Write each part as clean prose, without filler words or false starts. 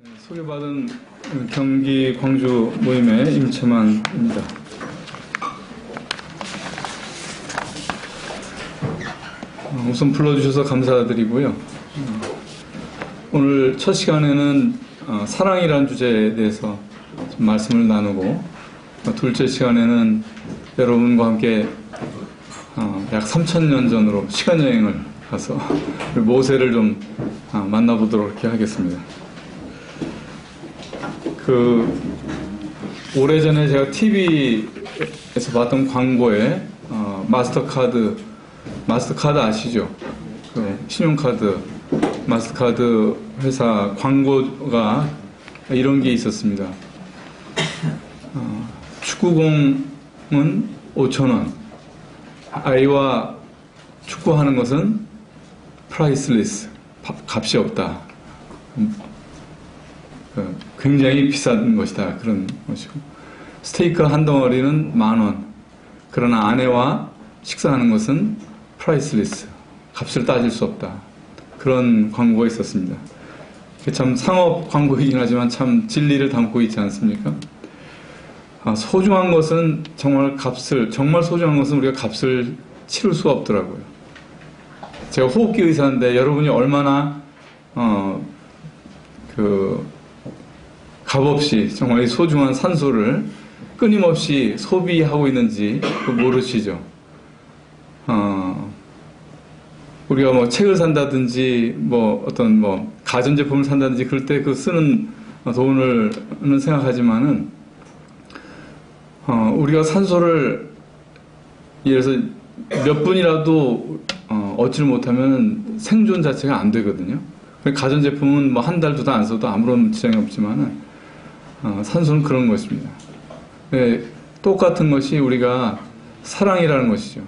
소개받은 경기 광주 모임의 임채만입니다. 우선 불러주셔서 감사드리고요. 오늘 첫 시간에는 사랑이라는 주제에 대해서 좀 말씀을 나누고, 둘째 시간에는 여러분과 함께 약 3000년 전으로 시간여행을 가서 모세를 좀 만나보도록 이렇게 하겠습니다. 오래전에 제가 TV에서 봤던 광고에 마스터카드 아시죠? 신용카드 마스터카드 회사 광고가 이런 게 있었습니다. 축구공은 5,000원, 아이와 축구하는 것은 프라이슬리스, 값이 없다, 굉장히 비싼 것이다, 그런 것이고, 스테이크 한 덩어리는 10,000원, 그러나 아내와 식사하는 것은 프라이슬리스, 값을 따질 수 없다, 그런 광고가 있었습니다. 참 상업 광고이긴 하지만 참 진리를 담고 있지 않습니까? 소중한 것은 정말 소중한 것은 우리가 값을 치를 수가 없더라고요. 제가 호흡기 의사인데 여러분이 얼마나 값없이 정말 소중한 산소를 끊임없이 소비하고 있는지 모르시죠? 우리가 뭐 책을 산다든지 어떤 가전제품을 산다든지 그럴 때 쓰는 돈을는 생각하지만은 우리가 산소를 예를 들어서 몇 분이라도 얻지를 못하면 생존 자체가 안 되거든요. 가전제품은 한 달, 2달 안 써도 아무런 지장이 없지만은 산소는 그런 것입니다. 똑같은 것이 우리가 사랑이라는 것이죠.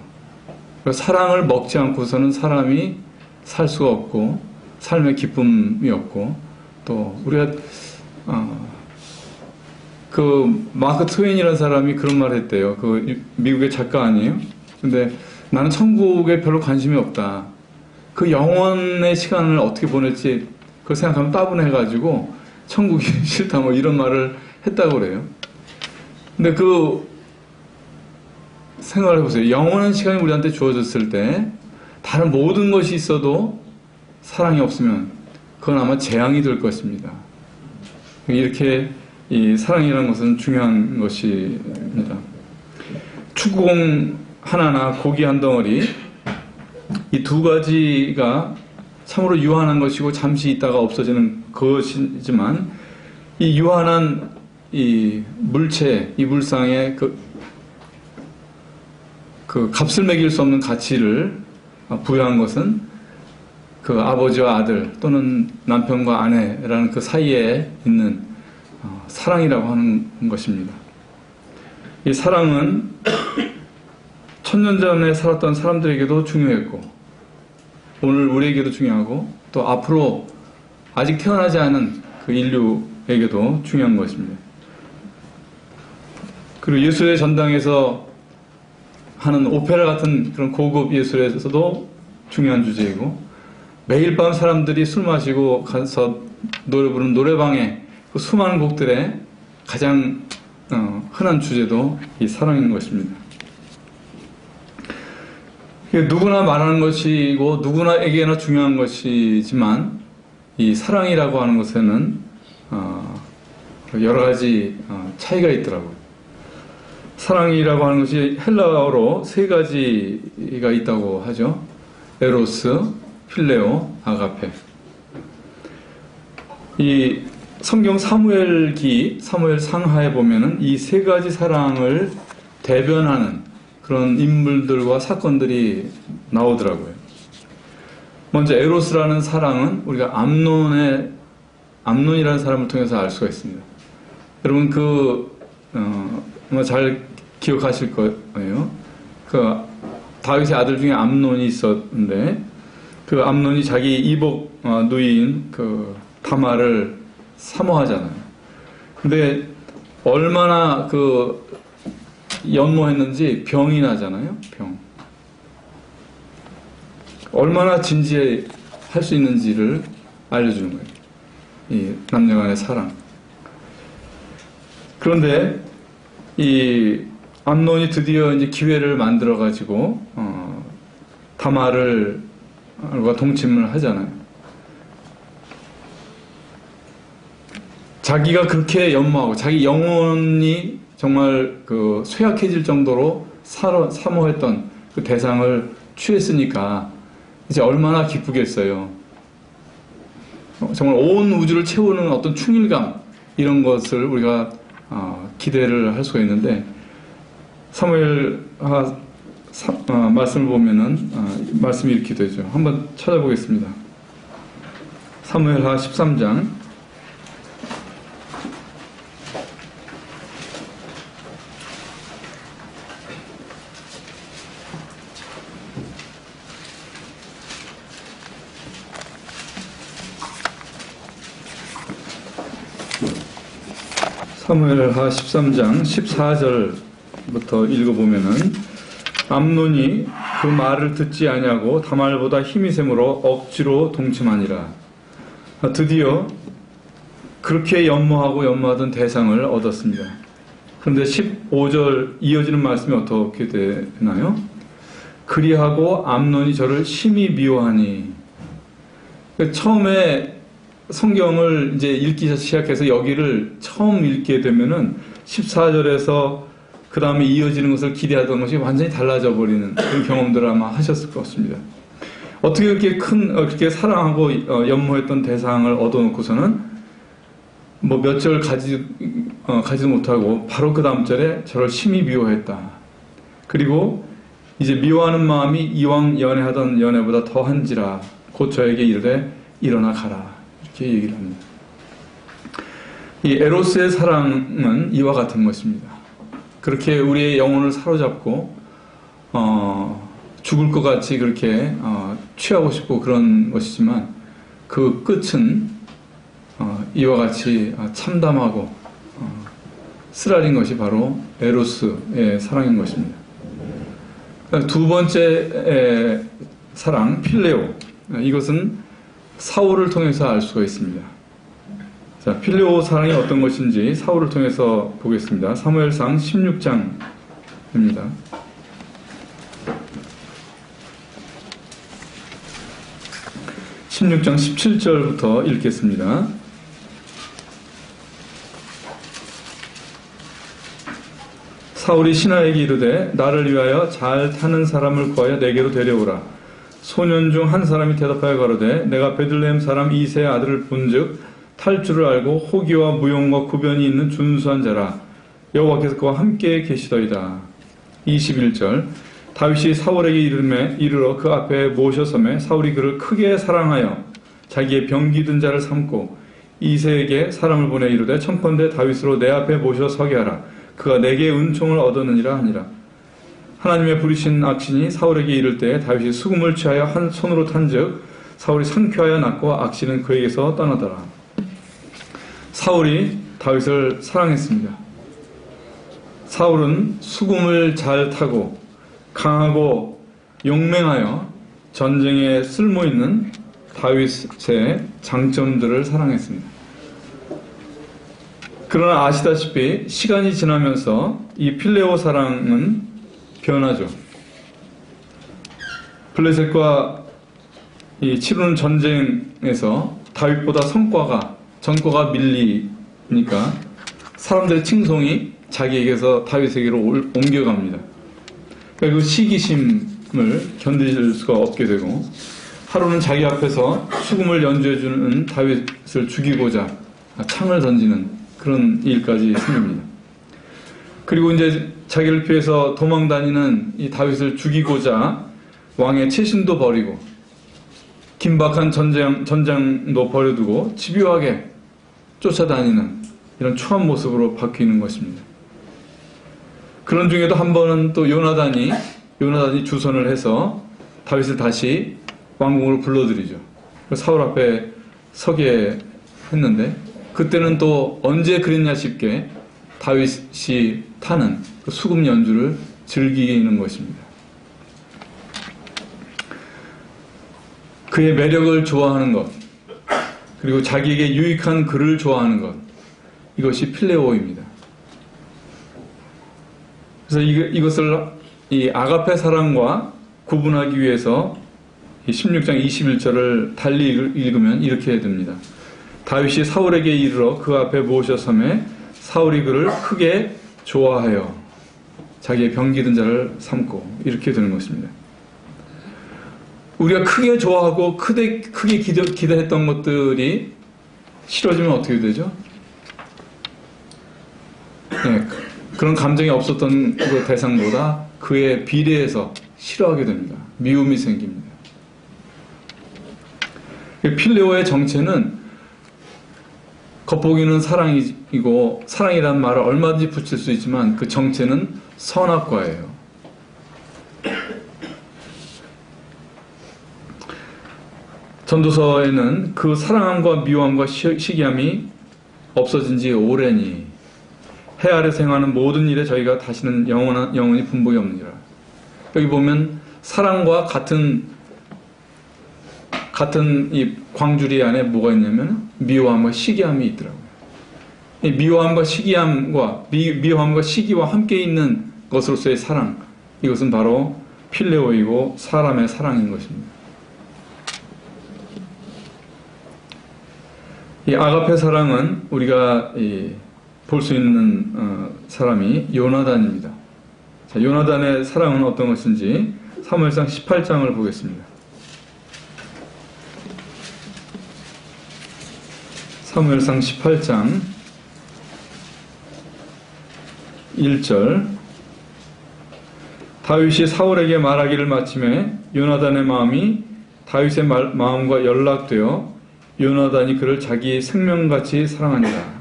사랑을 먹지 않고서는 사람이 살 수가 없고, 삶의 기쁨이 없고, 또 우리가 마크 트웨인이라는 사람이 그런 말을 했대요. 미국의 작가 아니에요? 근데 나는 천국에 별로 관심이 없다. 영원의 시간을 어떻게 보낼지 그걸 생각하면 따분해가지고 천국이 싫다, 이런 말을 했다고 그래요. 근데 생각을 해보세요. 영원한 시간이 우리한테 주어졌을 때 다른 모든 것이 있어도 사랑이 없으면 그건 아마 재앙이 될 것입니다. 이렇게 이 사랑이라는 것은 중요한 것입니다. 축구공 하나나 고기 한 덩어리, 이 두 가지가 참으로 유한한 것이고 잠시 있다가 없어지는 것이지만, 이 유한한 이 물체, 이 물상에 값을 매길 수 없는 가치를 부여한 것은 아버지와 아들 또는 남편과 아내라는 그 사이에 있는 사랑이라고 하는 것입니다. 이 사랑은 1000년 전에 살았던 사람들에게도 중요했고, 오늘 우리에게도 중요하고, 또 앞으로 아직 태어나지 않은 인류에게도 중요한 것입니다. 그리고 예술의 전당에서 하는 오페라 같은 그런 고급 예술에서도 중요한 주제이고, 매일 밤 사람들이 술 마시고 가서 노래 부르는 노래방에 수많은 곡들의 가장 흔한 주제도 이 사랑인 것입니다. 누구나 말하는 것이고 누구나에게나 중요한 것이지만, 이 사랑이라고 하는 것에는 여러 가지 차이가 있더라고요. 사랑이라고 하는 것이 헬라어로 3가지가 있다고 하죠. 에로스, 필레오, 아가페. 이 성경 사무엘기, 사무엘 상하에 보면은 이 3가지 사랑을 대변하는 그런 인물들과 사건들이 나오더라고요. 먼저 에로스라는 사랑은 우리가 암논이라는 사람을 통해서 알 수가 있습니다. 여러분 잘 기억하실 거예요. 다윗의 아들 중에 암논이 있었는데, 암논이 자기 이복 누이인 다말을 사모하잖아요. 근데 얼마나 연모했는지 병이 나잖아요. 얼마나 진지할 수 있는지를 알려주는 거예요. 이 남녀 간의 사랑. 그런데 이 암논이 드디어 이제 기회를 만들어 가지고 다말을 동침을 하잖아요. 자기가 그렇게 연모하고 자기 영혼이 정말 그 쇠약해질 정도로 사모했던 그 대상을 취했으니까 이제 얼마나 기쁘겠어요. 정말 온 우주를 채우는 어떤 충일감, 이런 것을 우리가 기대를 할 수가 있는데, 사무엘하 말씀을 보면은 말씀이 이렇게 되죠. 한번 찾아보겠습니다. 사무엘하 13장 13장 14절부터 읽어보면은, 암논이 그 말을 듣지 아니하고 다말보다 힘이 셈으로 억지로 동침하니라. 드디어 그렇게 연모하던 대상을 얻었습니다. 그런데 15절 이어지는 말씀이 어떻게 되나요? 그리하고 암논이 저를 심히 미워하니. 처음에 성경을 이제 읽기 시작해서 여기를 처음 읽게 되면은 14절에서 그 다음에 이어지는 것을 기대하던 것이 완전히 달라져 버리는 그런 경험들을 아마 하셨을 것 같습니다. 어떻게 그렇게 그렇게 사랑하고 연모했던 대상을 얻어놓고서는 뭐 몇 절 가지도 못하고 바로 그 다음 절에 저를 심히 미워했다. 그리고 이제 미워하는 마음이 이왕 연애하던 연애보다 더한지라 곧 저에게 이르되 일어나 가라. 이렇게 얘기를 합니다. 이 에로스의 사랑은 이와 같은 것입니다. 그렇게 우리의 영혼을 사로잡고 죽을 것 같이 그렇게 취하고 싶고 그런 것이지만, 그 끝은 이와 같이 참담하고 쓰라린 것이 바로 에로스의 사랑인 것입니다. 두 번째 사랑, 필레오. 이것은 사울을 통해서 알 수가 있습니다. 자, 필레오 사랑이 어떤 것인지 사울을 통해서 보겠습니다. 사무엘상 16장입니다. (16장) 17절부터 읽겠습니다. 사울이 신하에게 이르되 나를 위하여 잘 타는 사람을 구하여 내게로 데려오라. 소년 중 한 사람이 대답하여 가로되 내가 베들레헴 사람 이새의 아들을 본즉 탈 줄을 알고 호기와 무용과 구변이 있는 준수한 자라. 여호와께서 그와 함께 계시더이다. 21절 다윗이 사울에게 이르러 그 앞에 모셔서매 사울이 그를 크게 사랑하여 자기의 병기든 자를 삼고 이새에게 사람을 보내 이르되 청컨대 다윗으로 내 앞에 모셔 서게 하라. 그가 내게 은총을 얻었느니라 하니라. 하나님의 부르신 악신이 사울에게 이를 때에 다윗이 수금을 취하여 한 손으로 탄즉 사울이 상쾌하여 낫고 악신은 그에게서 떠나더라. 사울이 다윗을 사랑했습니다. 사울은 수금을 잘 타고 강하고 용맹하여 전쟁에 쓸모있는 다윗의 장점들을 사랑했습니다. 그러나 아시다시피 시간이 지나면서 이 필레오 사랑은 변하죠. 블레셋과 이 치르는 전쟁에서 다윗보다 전과가 밀리니까 사람들의 칭송이 자기에게서 다윗에게로 옮겨갑니다. 그리고 시기심을 견딜 수가 없게 되고, 하루는 자기 앞에서 수금을 연주해주는 다윗을 죽이고자 창을 던지는 그런 일까지 생깁니다. 그리고 이제 자기를 피해서 도망다니는 이 다윗을 죽이고자 왕의 채신도 버리고 긴박한 전장도 버려두고 집요하게 쫓아다니는 이런 추한 모습으로 바뀌는 것입니다. 그런 중에도 한 번은 또 요나단이 주선을 해서 다윗을 다시 왕궁으로 불러들이죠. 사울 앞에 서게 했는데, 그때는 또 언제 그랬냐 싶게 다윗이 타는 그 수금 연주를 즐기는 것입니다. 그의 매력을 좋아하는 것, 그리고 자기에게 유익한 글을 좋아하는 것, 이것이 필레오입니다. 그래서 이것을 이 아가페 사랑과 구분하기 위해서 16장 21절을 달리 읽으면 이렇게 됩니다. 다윗이 사울에게 이르러 그 앞에 모셔섬에 사울이 그를 크게 좋아하여 자기의 병기든 자를 삼고, 이렇게 되는 것입니다. 우리가 크게 좋아하고 크게 기대했던 것들이 싫어지면 어떻게 되죠? 네, 그런 감정이 없었던 그 대상보다 그에 비례해서 싫어하게 됩니다. 미움이 생깁니다. 필레오의 정체는 겉보기는 사랑이고, 사랑이라는 말을 얼마든지 붙일 수 있지만 그 정체는 선악과예요. 전도서에는 그 사랑함과 미워함과 시기함이 없어진 지 오래니 해 아래 행하는 모든 일에 저희가 다시는 영원히 분복이 없느니라. 여기 보면 사랑과 같은 이 광주리 안에 뭐가 있냐면 미워함과 시기함이 있더라고요. 이 미워함과 시기와 함께 있는 것으로서의 사랑, 이것은 바로 필레오이고 사람의 사랑인 것입니다. 이 아가페 사랑은 우리가 볼 수 있는 사람이 요나단입니다. 자, 요나단의 사랑은 어떤 것인지 사무엘상 18장을 보겠습니다. 사무엘상 18장 1절. 다윗이 사울에게 말하기를 마침에 요나단의 마음이 다윗의 마음과 연락되어 요나단이 그를 자기 생명같이 사랑하니라.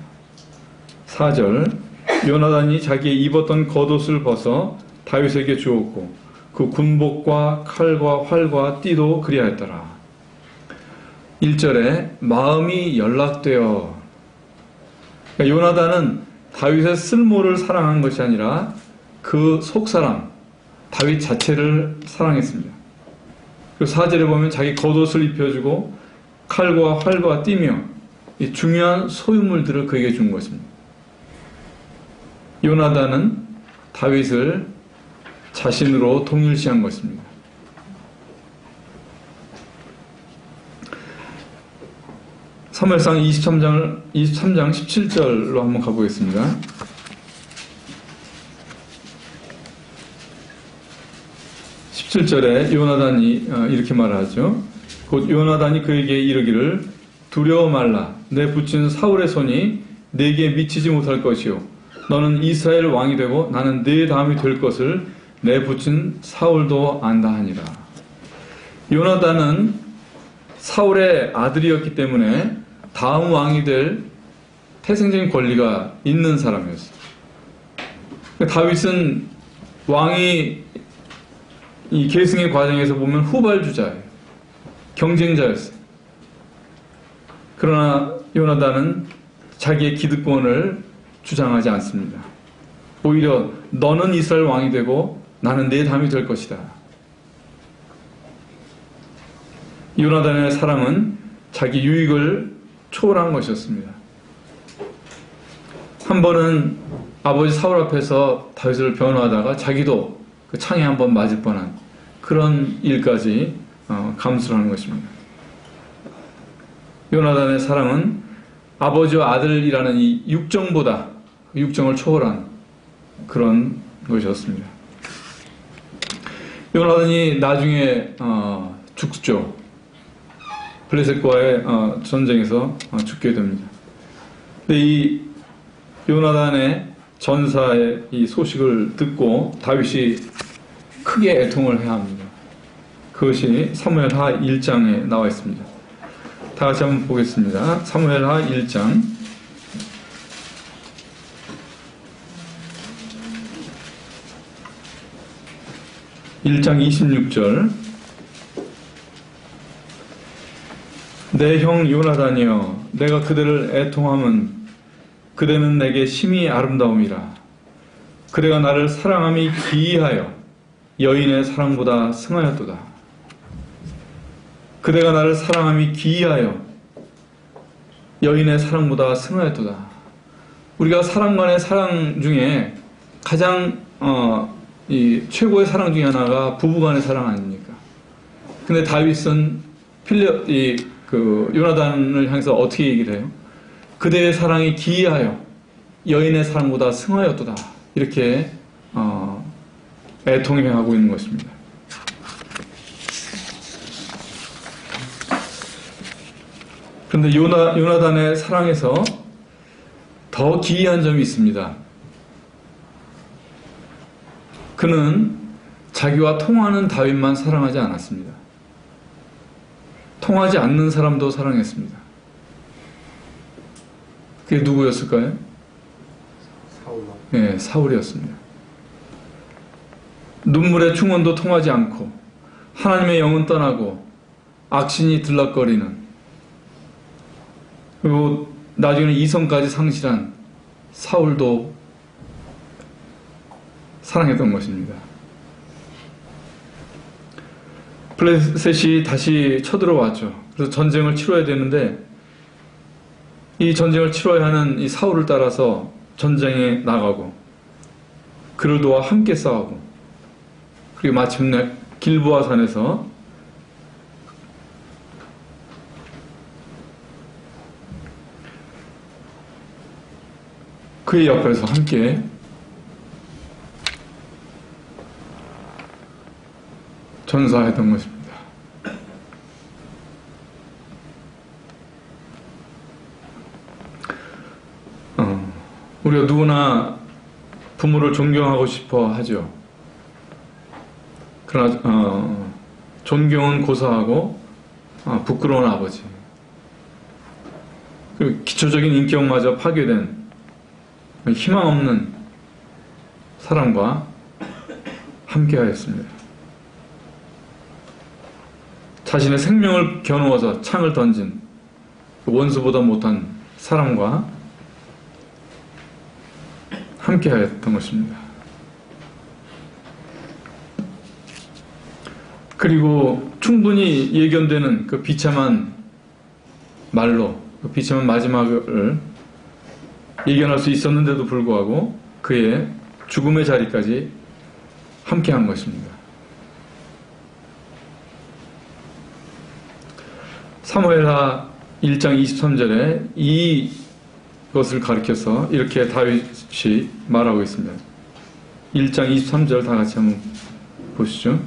4절. 요나단이 자기의 입었던 겉옷을 벗어 다윗에게 주었고 그 군복과 칼과 활과 띠도 그리하였더라. 1절에 마음이 연락되어, 그러니까 요나단은 다윗의 쓸모를 사랑한 것이 아니라 그 속사람 다윗 자체를 사랑했습니다. 그리고 4절에 보면 자기 겉옷을 입혀주고 칼과 활과 띠며 이 중요한 소유물들을 그에게 준 것입니다. 요나단은 다윗을 자신으로 동일시한 것입니다. 사무엘상 23장 17절로 한번 가보겠습니다. 17절에 요나단이 이렇게 말하죠. 곧 요나단이 그에게 이르기를 두려워 말라. 내 붙인 사울의 손이 내게 미치지 못할 것이요 너는 이스라엘 왕이 되고 나는 네 다음이 될 것을 내 붙인 사울도 안다 하니라. 요나단은 사울의 아들이었기 때문에 다음 왕이 될 태생적인 권리가 있는 사람이었어요. 다윗은 왕이 이 계승의 과정에서 보면 후발주자예요. 경쟁자였어요. 그러나 요나단은 자기의 기득권을 주장하지 않습니다. 오히려 너는 이스라엘 왕이 되고 나는 네 다음이 될 것이다. 요나단의 사랑은 자기 유익을 초월한 것이었습니다. 한 번은 아버지 사울 앞에서 다윗을 변호하다가 자기도 그 창에 한번 맞을 뻔한 그런 일까지 감수를 하는 것입니다. 요나단의 사랑은 아버지와 아들이라는 이 육정을 초월한 그런 것이었습니다. 요나단이 나중에 죽죠. 블레셋과의 전쟁에서 죽게 됩니다. 근데 이 요나단의 전사의 이 소식을 듣고 다윗이 크게 애통을 해야 합니다. 그것이 사무엘하 1장에 나와 있습니다. 다 같이 한번 보겠습니다. 사무엘하 1장 26절. 내 형 요나단이여 내가 그대를 애통함은 그대는 내게 심히 아름다움이라. 그대가 나를 사랑함이 기이하여 여인의 사랑보다 승하였도다. 그대가 나를 사랑함이 기이하여 여인의 사랑보다 승하였도다. 우리가 사람 간의 사랑 중에 가장 이 최고의 사랑 중에 하나가 부부 간의 사랑 아닙니까? 근데 다윗은 요나단을 향해서 어떻게 얘기를 해요? 그대의 사랑이 기이하여 여인의 사랑보다 승하였도다. 이렇게 애통해하고 있는 것입니다. 그런데 요나단의 사랑에서 더 기이한 점이 있습니다. 그는 자기와 통하는 다윗만 사랑하지 않았습니다. 통하지 않는 사람도 사랑했습니다. 그게 누구였을까요? 네, 사울이었습니다. 눈물의 충원도 통하지 않고 하나님의 영은 떠나고 악신이 들락거리는, 그리고 나중에는 이성까지 상실한 사울도 사랑했던 것입니다. 블레셋이 다시 쳐들어왔죠. 그래서 전쟁을 치러야 되는데 이 전쟁을 치러야 하는 이 사울을 따라서 전쟁에 나가고 그를 도와 함께 싸우고, 그리고 마침내 길보아 산에서 그의 옆에서 함께 전사했던 것입니다. 우리가 누구나 부모를 존경하고 싶어 하죠. 그러나 존경은 고사하고 부끄러운 아버지, 그리고 기초적인 인격마저 파괴된 희망 없는 사람과 함께하였습니다. 자신의 생명을 겨누어서 창을 던진 원수보다 못한 사람과 함께하였던 것입니다. 그리고 충분히 예견되는 그 비참한 말로, 그 비참한 마지막을 예견할 수 있었는데도 불구하고 그의 죽음의 자리까지 함께한 것입니다. 사무엘하 1장 23절에 이것을 가리켜서 이렇게 다윗이 말하고 있습니다. 1장 23절 다 같이 한번 보시죠.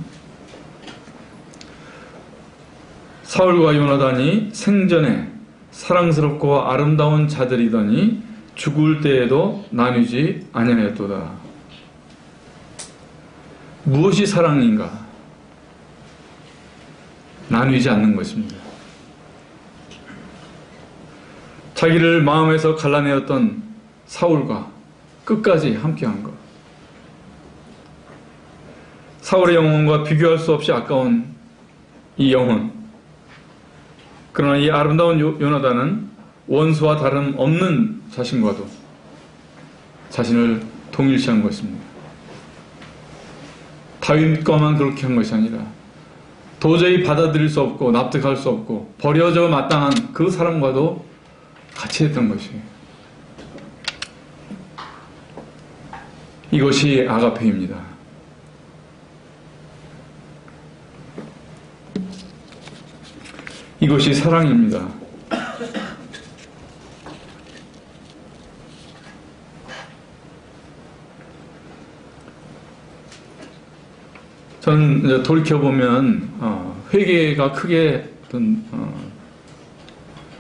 사울과 요나단이 생전에 사랑스럽고 아름다운 자들이더니 죽을 때에도 나뉘지 아니하였도다. 무엇이 사랑인가? 나뉘지 않는 것입니다. 자기를 마음에서 갈라내었던 사울과 끝까지 함께한 것. 사울의 영혼과 비교할 수 없이 아까운 이 영혼. 그러나 이 아름다운 요나단은 원수와 다름없는 자신과도 자신을 동일시한 것입니다. 다윗과만 그렇게 한 것이 아니라 도저히 받아들일 수 없고 납득할 수 없고 버려져 마땅한 그 사람과도 같이 했던 것이에요. 이것이 아가페입니다. 이것이 사랑입니다. 저는 이제 돌이켜보면 회개가 크게 어떤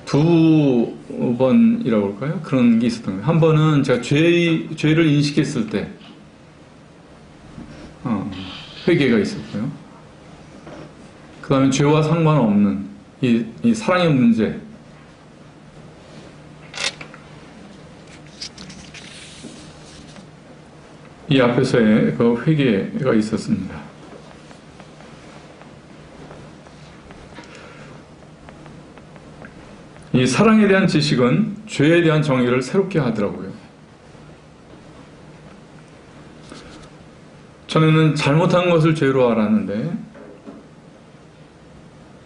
두 번이라고 할까요? 그런 게 있었던 거예요. 한 번은 제가 죄를 인식했을 때 회개가 있었고요. 그 다음에 죄와 상관없는 이 사랑의 문제, 이 앞에서의 그 회개가 있었습니다. 이 사랑에 대한 지식은 죄에 대한 정의를 새롭게 하더라고요. 전에는 잘못한 것을 죄로 알았는데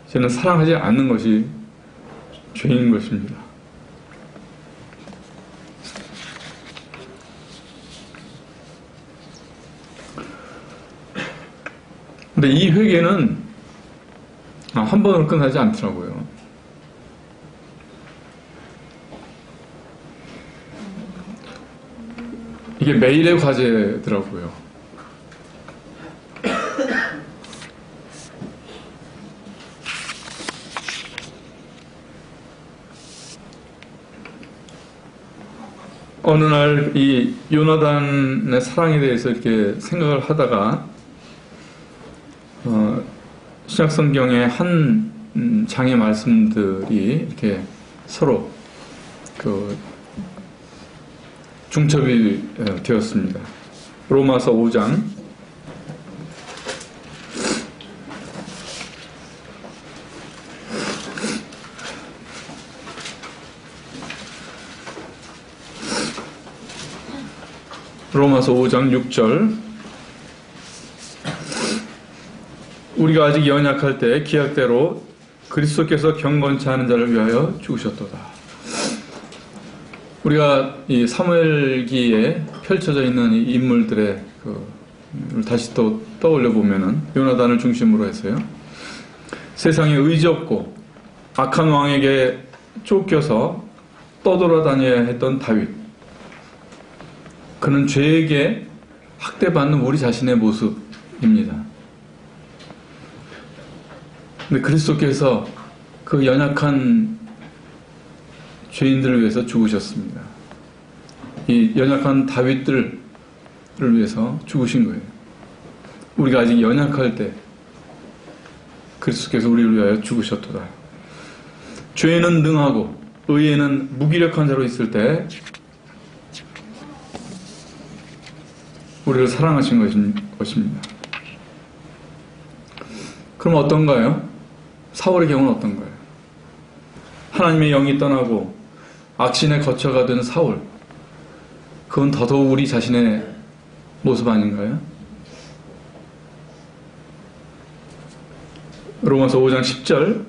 저는 사랑하지 않는 것이 죄인 것입니다. 근데 이 회개는 한 번으로 끝나지 않더라고요. 이게 매일의 과제더라고요. 어느 날 이 요나단의 사랑에 대해서 이렇게 생각을 하다가 신약성경의 한 장의 말씀들이 이렇게 서로 중첩이 되었습니다. 로마서 5장 6절 우리가 아직 연약할 때 기약대로 그리스도께서 경건치 않은 자를 위하여 죽으셨도다. 우리가 이 사무엘기에 펼쳐져 있는 이 인물들의 다시 또 떠올려 보면은 요나단을 중심으로 해서요. 세상에 의지 없고 악한 왕에게 쫓겨서 떠돌아다녀야 했던 다윗. 그는 죄에게 학대받는 우리 자신의 모습입니다. 근데 그리스도께서 그 연약한 죄인들을 위해서 죽으셨습니다. 이 연약한 다윗들을 위해서 죽으신 거예요. 우리가 아직 연약할 때 그리스도께서 우리를 위하여 죽으셨도다. 죄에는 능하고 의에는 무기력한 자로 있을 때 우리를 사랑하신 것입니다. 그럼 어떤가요? 사울의 경우는 어떤가요? 하나님의 영이 떠나고 악신에 거처가 된 사울. 그건 더더욱 우리 자신의 모습 아닌가요? 로마서 5장 10절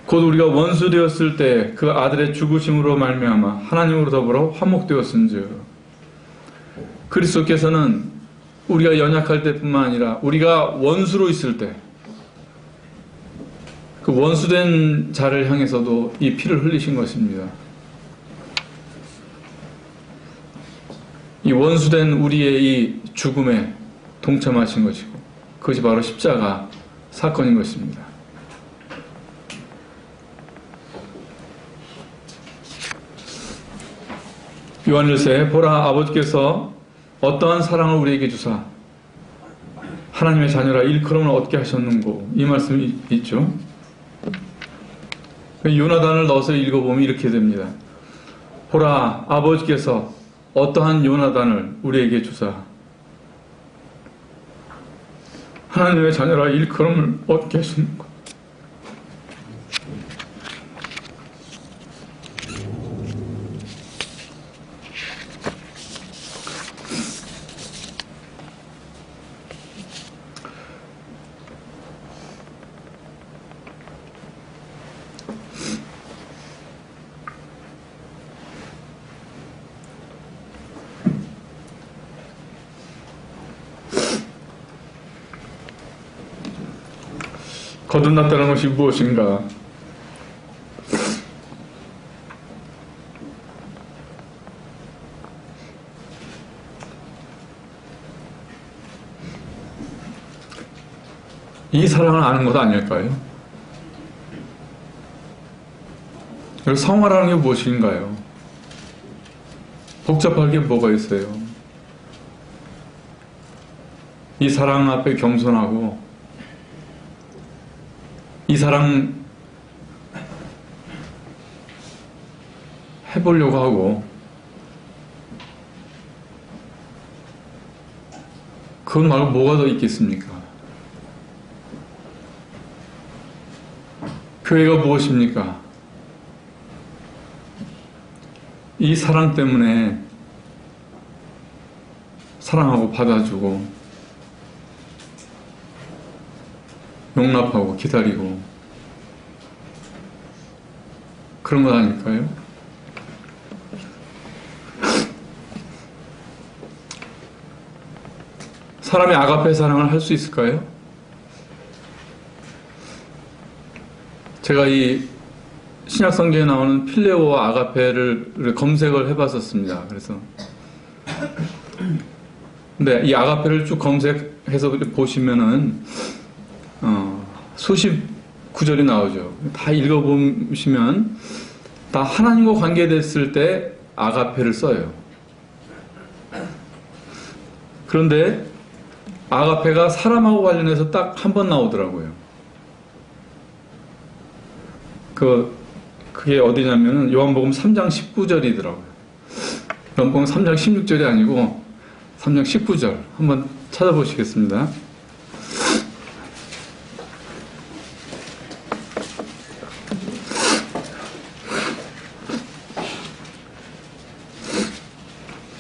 곧 우리가 원수 되었을 때 그 아들의 죽으심으로 말미암아 하나님으로 더불어 화목되었은즉 그리스도께서는 우리가 연약할 때뿐만 아니라 우리가 원수로 있을 때 그 원수된 자를 향해서도 이 피를 흘리신 것입니다. 이 원수된 우리의 이 죽음에 동참하신 것이고 그것이 바로 십자가 사건인 것입니다. 요한일서에 보라 아버지께서 어떠한 사랑을 우리에게 주사 하나님의 자녀라 일컬음을 얻게 하셨는고 이 말씀이 있죠. 요나단을 넣어서 읽어보면 이렇게 됩니다. 보라 아버지께서 어떠한 요나단을 우리에게 주사 하나님의 자녀라 일컬음을 얻게 하셨는고. 거듭났다는 것이 무엇인가? 이 사랑을 아는 것 아닐까요? 그리고 성화라는 게 무엇인가요? 복잡할 게 뭐가 있어요? 이 사랑 앞에 겸손하고 이 사랑 해보려고 하고 그건 말고 뭐가 더 있겠습니까? 교회가 무엇입니까? 이 사랑 때문에 사랑하고 받아주고 용납하고 기다리고 그런 것 아닐까요? 사람이 아가페 사랑을 할 수 있을까요? 제가 이 신약 성경에 나오는 필레오와 아가페를 검색을 해봤었습니다. 그래서 근데 이 아가페를 쭉 검색해서 보시면은 수십 구절이 나오죠. 다 읽어보시면 다 하나님과 관계됐을 때 아가페를 써요. 그런데 아가페가 사람하고 관련해서 딱 한 번 나오더라고요. 그게 어디냐면은 요한복음 3장 19절이더라고요. 요한복음 3장 16절이 아니고 3장 19절 한번 찾아보시겠습니다.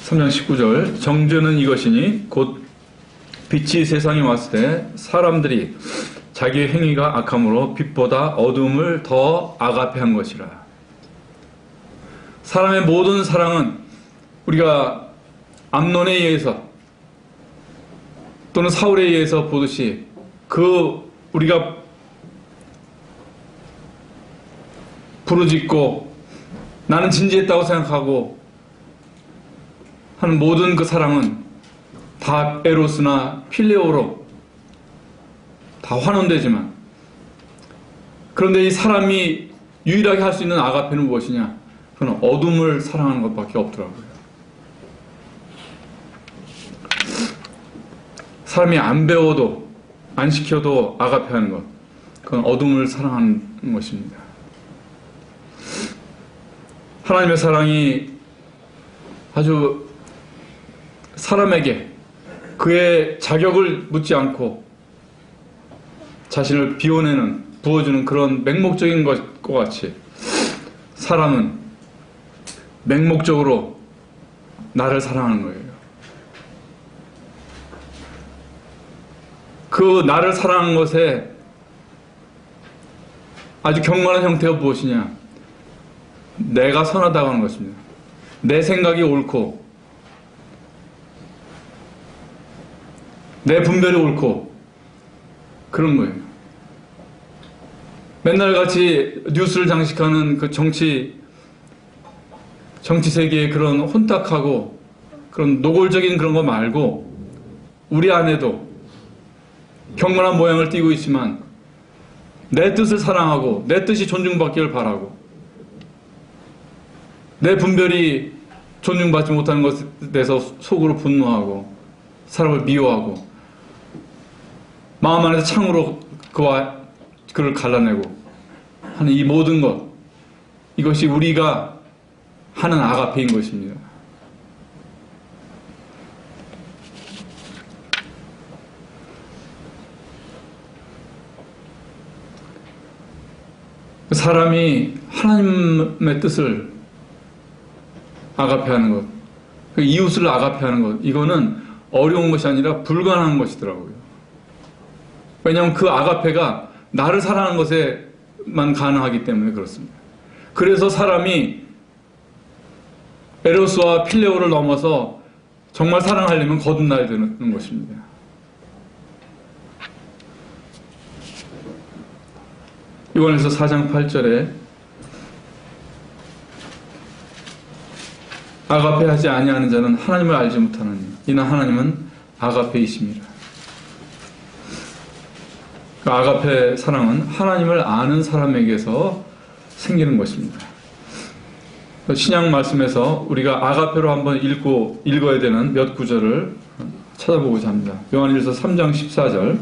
(3장 19절) 정죄는 이것이니 곧 빛이 세상에 왔을 때 사람들이 자기의 행위가 악함으로 빛보다 어둠을 더 아가페한 것이라. 사람의 모든 사랑은 우리가 암논에 의해서 또는 사울에 의해서 보듯이 우리가 부르짖고 나는 진지했다고 생각하고 하는 모든 그 사랑은 다 에로스나 필레오로 다 환원되지만, 그런데 이 사람이 유일하게 할 수 있는 아가페는 무엇이냐? 그건 어둠을 사랑하는 것밖에 없더라고요. 사람이 안 배워도 안 시켜도 아가페하는 것, 그건 어둠을 사랑하는 것입니다. 하나님의 사랑이 아주 사람에게 그의 자격을 묻지 않고 자신을 부어주는 그런 맹목적인 것과 같이 사람은 맹목적으로 나를 사랑하는 거예요. 그 나를 사랑하는 것에 아주 경건한 형태가 무엇이냐? 내가 선하다고 하는 것입니다. 내 생각이 옳고 내 분별이 옳고 그런 거예요. 맨날 같이 뉴스를 장식하는 그 정치 세계의 그런 혼탁하고 그런 노골적인 그런 거 말고 우리 안에도 경건한 모양을 띠고 있지만 내 뜻을 사랑하고 내 뜻이 존중받기를 바라고 내 분별이 존중받지 못하는 것에 대해서 속으로 분노하고 사람을 미워하고 마음 안에서 창으로 그를 갈라내고 하는 이 모든 것, 이것이 우리가 하는 아가페인 것입니다. 사람이 하나님의 뜻을 아가페하는 것, 그 이웃을 아가페하는 것, 이거는 어려운 것이 아니라 불가능한 것이더라고요. 왜냐하면 그 아가페가 나를 사랑하는 것에만 가능하기 때문에 그렇습니다. 그래서 사람이 에로스와 필레오를 넘어서 정말 사랑하려면 거듭나야 되는 것입니다. 요한일서 4장 8절에 아가페하지 아니하는 자는 하나님을 알지 못하느니 이나 하나님은 아가페이심이라. 그 아가페 사랑은 하나님을 아는 사람에게서 생기는 것입니다. 신약 말씀에서 우리가 아가페로 한번 읽어야 되는 몇 구절을 찾아보고자 합니다. 요한일서 3장 14절.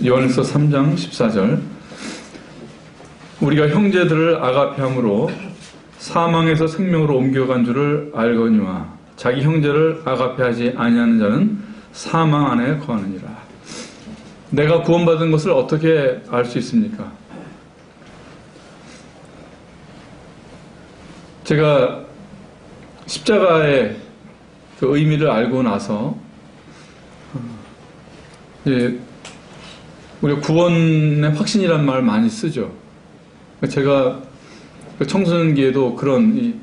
요한일서 3장 14절. 우리가 형제들을 아가페함으로 사망에서 생명으로 옮겨간 줄을 알거니와 자기 형제를 아가페하지 아니하는 자는 사망 안에 거하느니라. 내가 구원받은 것을 어떻게 알 수 있습니까? 제가 십자가의 그 의미를 알고 나서 우리가 구원의 확신이라는 말을 많이 쓰죠. 제가 그 청소년기에도 그런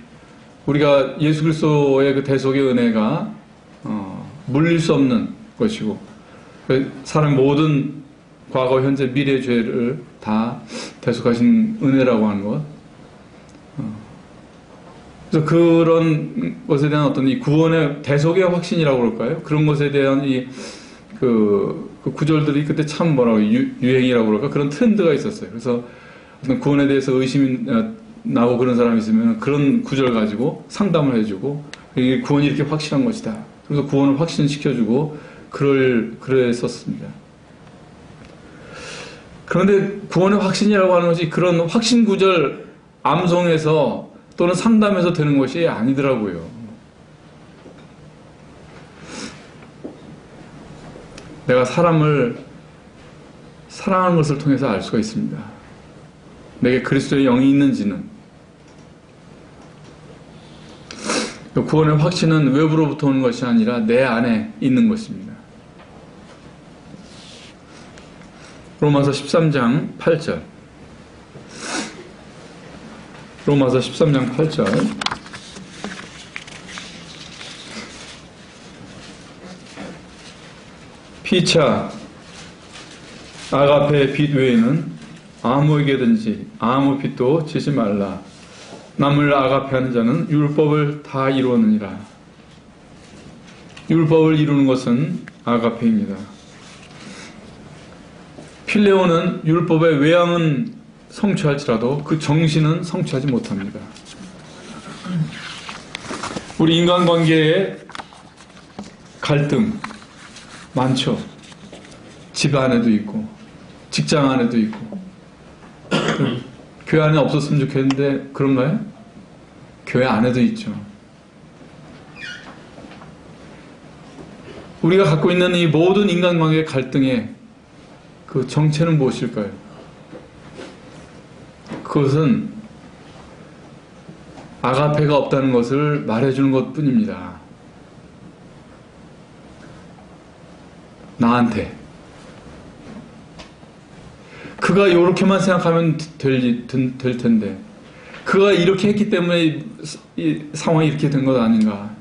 우리가 예수 그리스도의 그 대속의 은혜가 물릴 수 없는 것이고 사람 모든 과거, 현재, 미래 죄를 다 대속하신 은혜라고 하는 것. 그래서 그런 것에 대한 어떤 이 구원의 대속의 확신이라고 그럴까요? 그런 것에 대한 그 구절들이 그때 참 뭐라고 유행이라고 그럴까? 그런 트렌드가 있었어요. 그래서 어떤 구원에 대해서 의심이 나고 그런 사람이 있으면 그런 구절 가지고 상담을 해주고 이게 구원이 이렇게 확실한 것이다. 그래서 구원을 확신시켜주고 그랬었습니다. 그런데 구원의 확신이라고 하는 것이 그런 확신 구절 암송에서 또는 상담에서 되는 것이 아니더라고요. 내가 사람을 사랑하는 것을 통해서 알 수가 있습니다. 내게 그리스도의 영이 있는지는. 구원의 확신은 외부로부터 오는 것이 아니라 내 안에 있는 것입니다. 로마서 13장 8절. 로마서 13장 8절. 피차 아가페의 빚 외에는 아무에게든지 아무 빚도 지지 말라. 남을 아가페하는 자는 율법을 다 이루었느니라. 율법을 이루는 것은 아가페입니다. 필레오는 율법의 외양은 성취할지라도 그 정신은 성취하지 못합니다. 우리 인간관계에 갈등 많죠. 집 안에도 있고 직장 안에도 있고 교회 안에 없었으면 좋겠는데 그런가요? 교회 안에도 있죠. 우리가 갖고 있는 이 모든 인간관계의 갈등의 그 정체는 무엇일까요? 그것은 아가페가 없다는 것을 말해주는 것 뿐입니다. 나한테. 그가 이렇게만 생각하면 될 텐데 그가 이렇게 했기 때문에 이 상황이 이렇게 된 것 아닌가.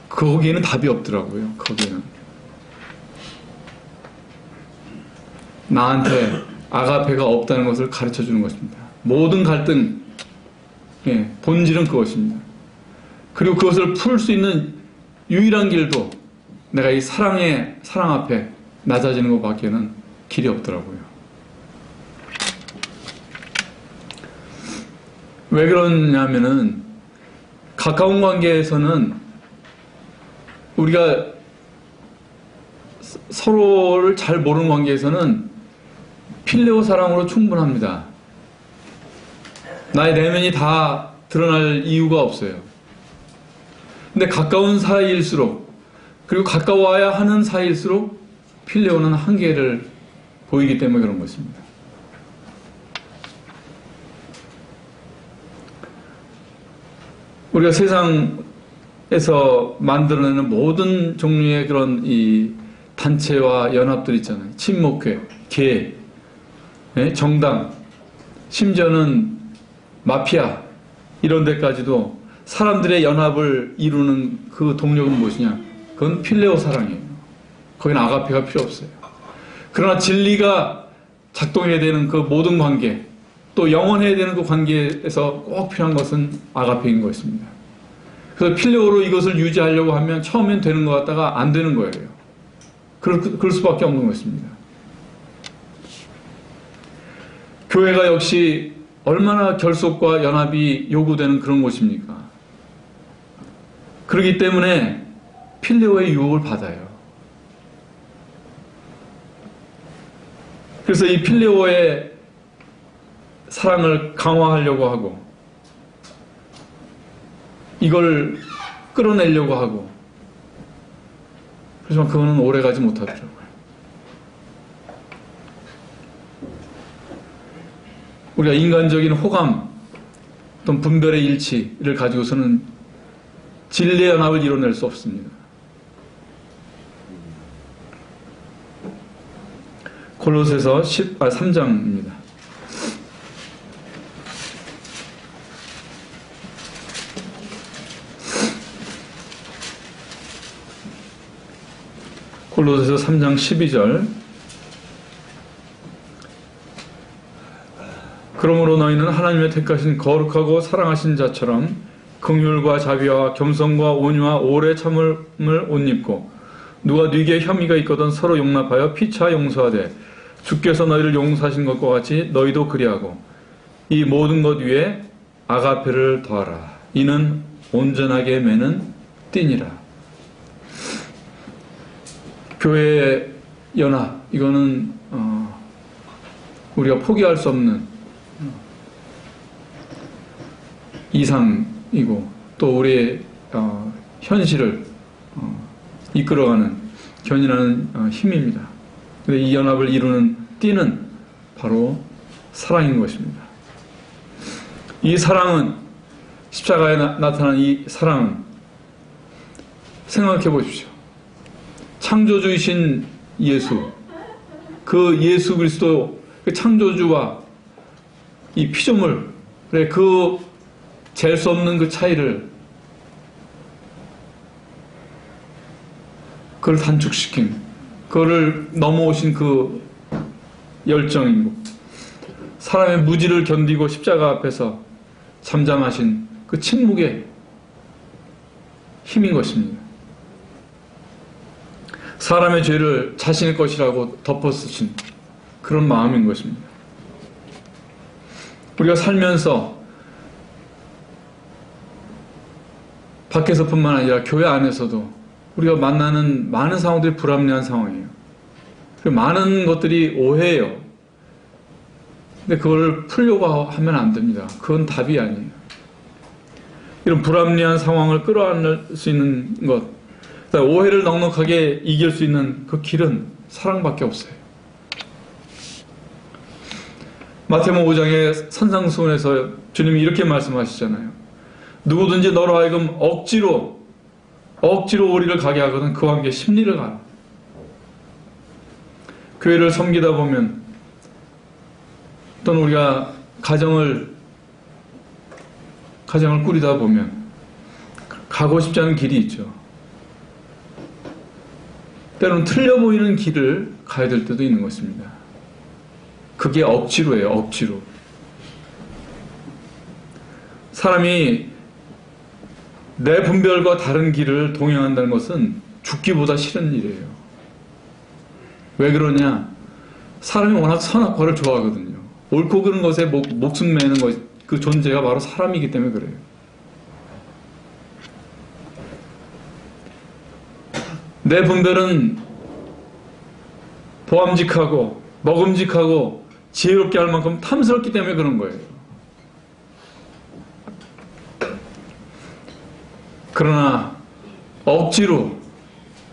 거기에는 답이 없더라고요. 거기에는 나한테 아가페가 없다는 것을 가르쳐주는 것입니다. 모든 갈등 본질은 그것입니다. 그리고 그것을 풀 수 있는 유일한 길도 내가 이 사랑 앞에 낮아지는 것밖에는 길이 없더라고요. 왜 그러냐면은 가까운 관계에서는 우리가 서로를 잘 모르는 관계에서는 필레오 사랑으로 충분합니다. 나의 내면이 다 드러날 이유가 없어요. 근데 가까운 사이일수록 그리고 가까워야 하는 사이일수록 필레오는 한계를 보이기 때문에 그런 것입니다. 우리가 세상에서 만들어내는 모든 종류의 그런 이 단체와 연합들 있잖아요. 친목회, 계, 정당, 심지어는 마피아 이런 데까지도 사람들의 연합을 이루는 그 동력은 무엇이냐? 그건 필레오 사랑이에요. 거기는 아가페가 필요 없어요. 그러나 진리가 작동해야 되는 그 모든 관계, 또 영원해야 되는 그 관계에서 꼭 필요한 것은 아가페인 것입니다. 그래서 필레오로 이것을 유지하려고 하면 처음엔 되는 것 같다가 안 되는 거예요. 그럴 수밖에 없는 것입니다. 교회가 역시 얼마나 결속과 연합이 요구되는 그런 곳입니까? 그렇기 때문에 필레오의 유혹을 받아요. 그래서 이 필레오의 사랑을 강화하려고 하고 이걸 끌어내려고 하고 하지만 그거는 오래가지 못하더라고요. 우리가 인간적인 호감 또는 분별의 일치를 가지고서는 진리의 연합을 이뤄낼 수 없습니다. 골로새서 3장입니다. 골로새서 3장 12절. 그러므로 너희는 하나님의 택하신 거룩하고 사랑하신 자처럼 긍휼과 자비와 겸손과 온유와 오래 참음을 옷 입고 누가 네게 혐의가 있거든 서로 용납하여 피차 용서하되 주께서 너희를 용서하신 것과 같이 너희도 그리하고 이 모든 것 위에 아가페를 더하라. 이는 온전하게 매는 띠니라. 교회의 연합, 이거는 우리가 포기할 수 없는 이상이고 또 우리의 현실을 이끌어가는 견인하는 힘입니다. 근데 이 연합을 이루는 띠는 바로 사랑인 것입니다. 이 사랑은 십자가에 나타난 이 사랑은 생각해 보십시오. 창조주이신 예수, 그 예수 그리스도 그 창조주와 이 피조물의 그 잴 수 없는 그 차이를 그걸 단축시킨 그거를 넘어오신 그 열정이고 사람의 무지를 견디고 십자가 앞에서 잠잠하신 그 침묵의 힘인 것입니다. 사람의 죄를 자신의 것이라고 덮어쓰신 그런 마음인 것입니다. 우리가 살면서 밖에서뿐만 아니라 교회 안에서도 우리가 만나는 많은 상황들이 불합리한 상황이에요. 많은 것들이 오해예요. 근데 그걸 풀려고 하면 안 됩니다. 그건 답이 아니에요. 이런 불합리한 상황을 끌어안을 수 있는 것, 오해를 넉넉하게 이길 수 있는 그 길은 사랑밖에 없어요. 마태복음 5장의 산상수훈에서 주님이 이렇게 말씀하시잖아요. 누구든지 너로 하여금 억지로 우리를 가게 하거든 그와 함께 심리를 가라. 교회를 섬기다 보면 또는 우리가 가정을 꾸리다 보면 가고 싶지 않은 길이 있죠. 때로는 틀려 보이는 길을 가야 될 때도 있는 것입니다. 그게 억지로예요. 억지로. 사람이 내 분별과 다른 길을 동행한다는 것은 죽기보다 싫은 일이에요. 왜 그러냐? 사람이 워낙 선악과를 좋아하거든요. 옳고 그른 것에 목숨 매는 것, 그 존재가 바로 사람이기 때문에 그래요. 내 분별은 보암직하고 먹음직하고 지혜롭게 할 만큼 탐스럽기 때문에 그런 거예요. 그러나 억지로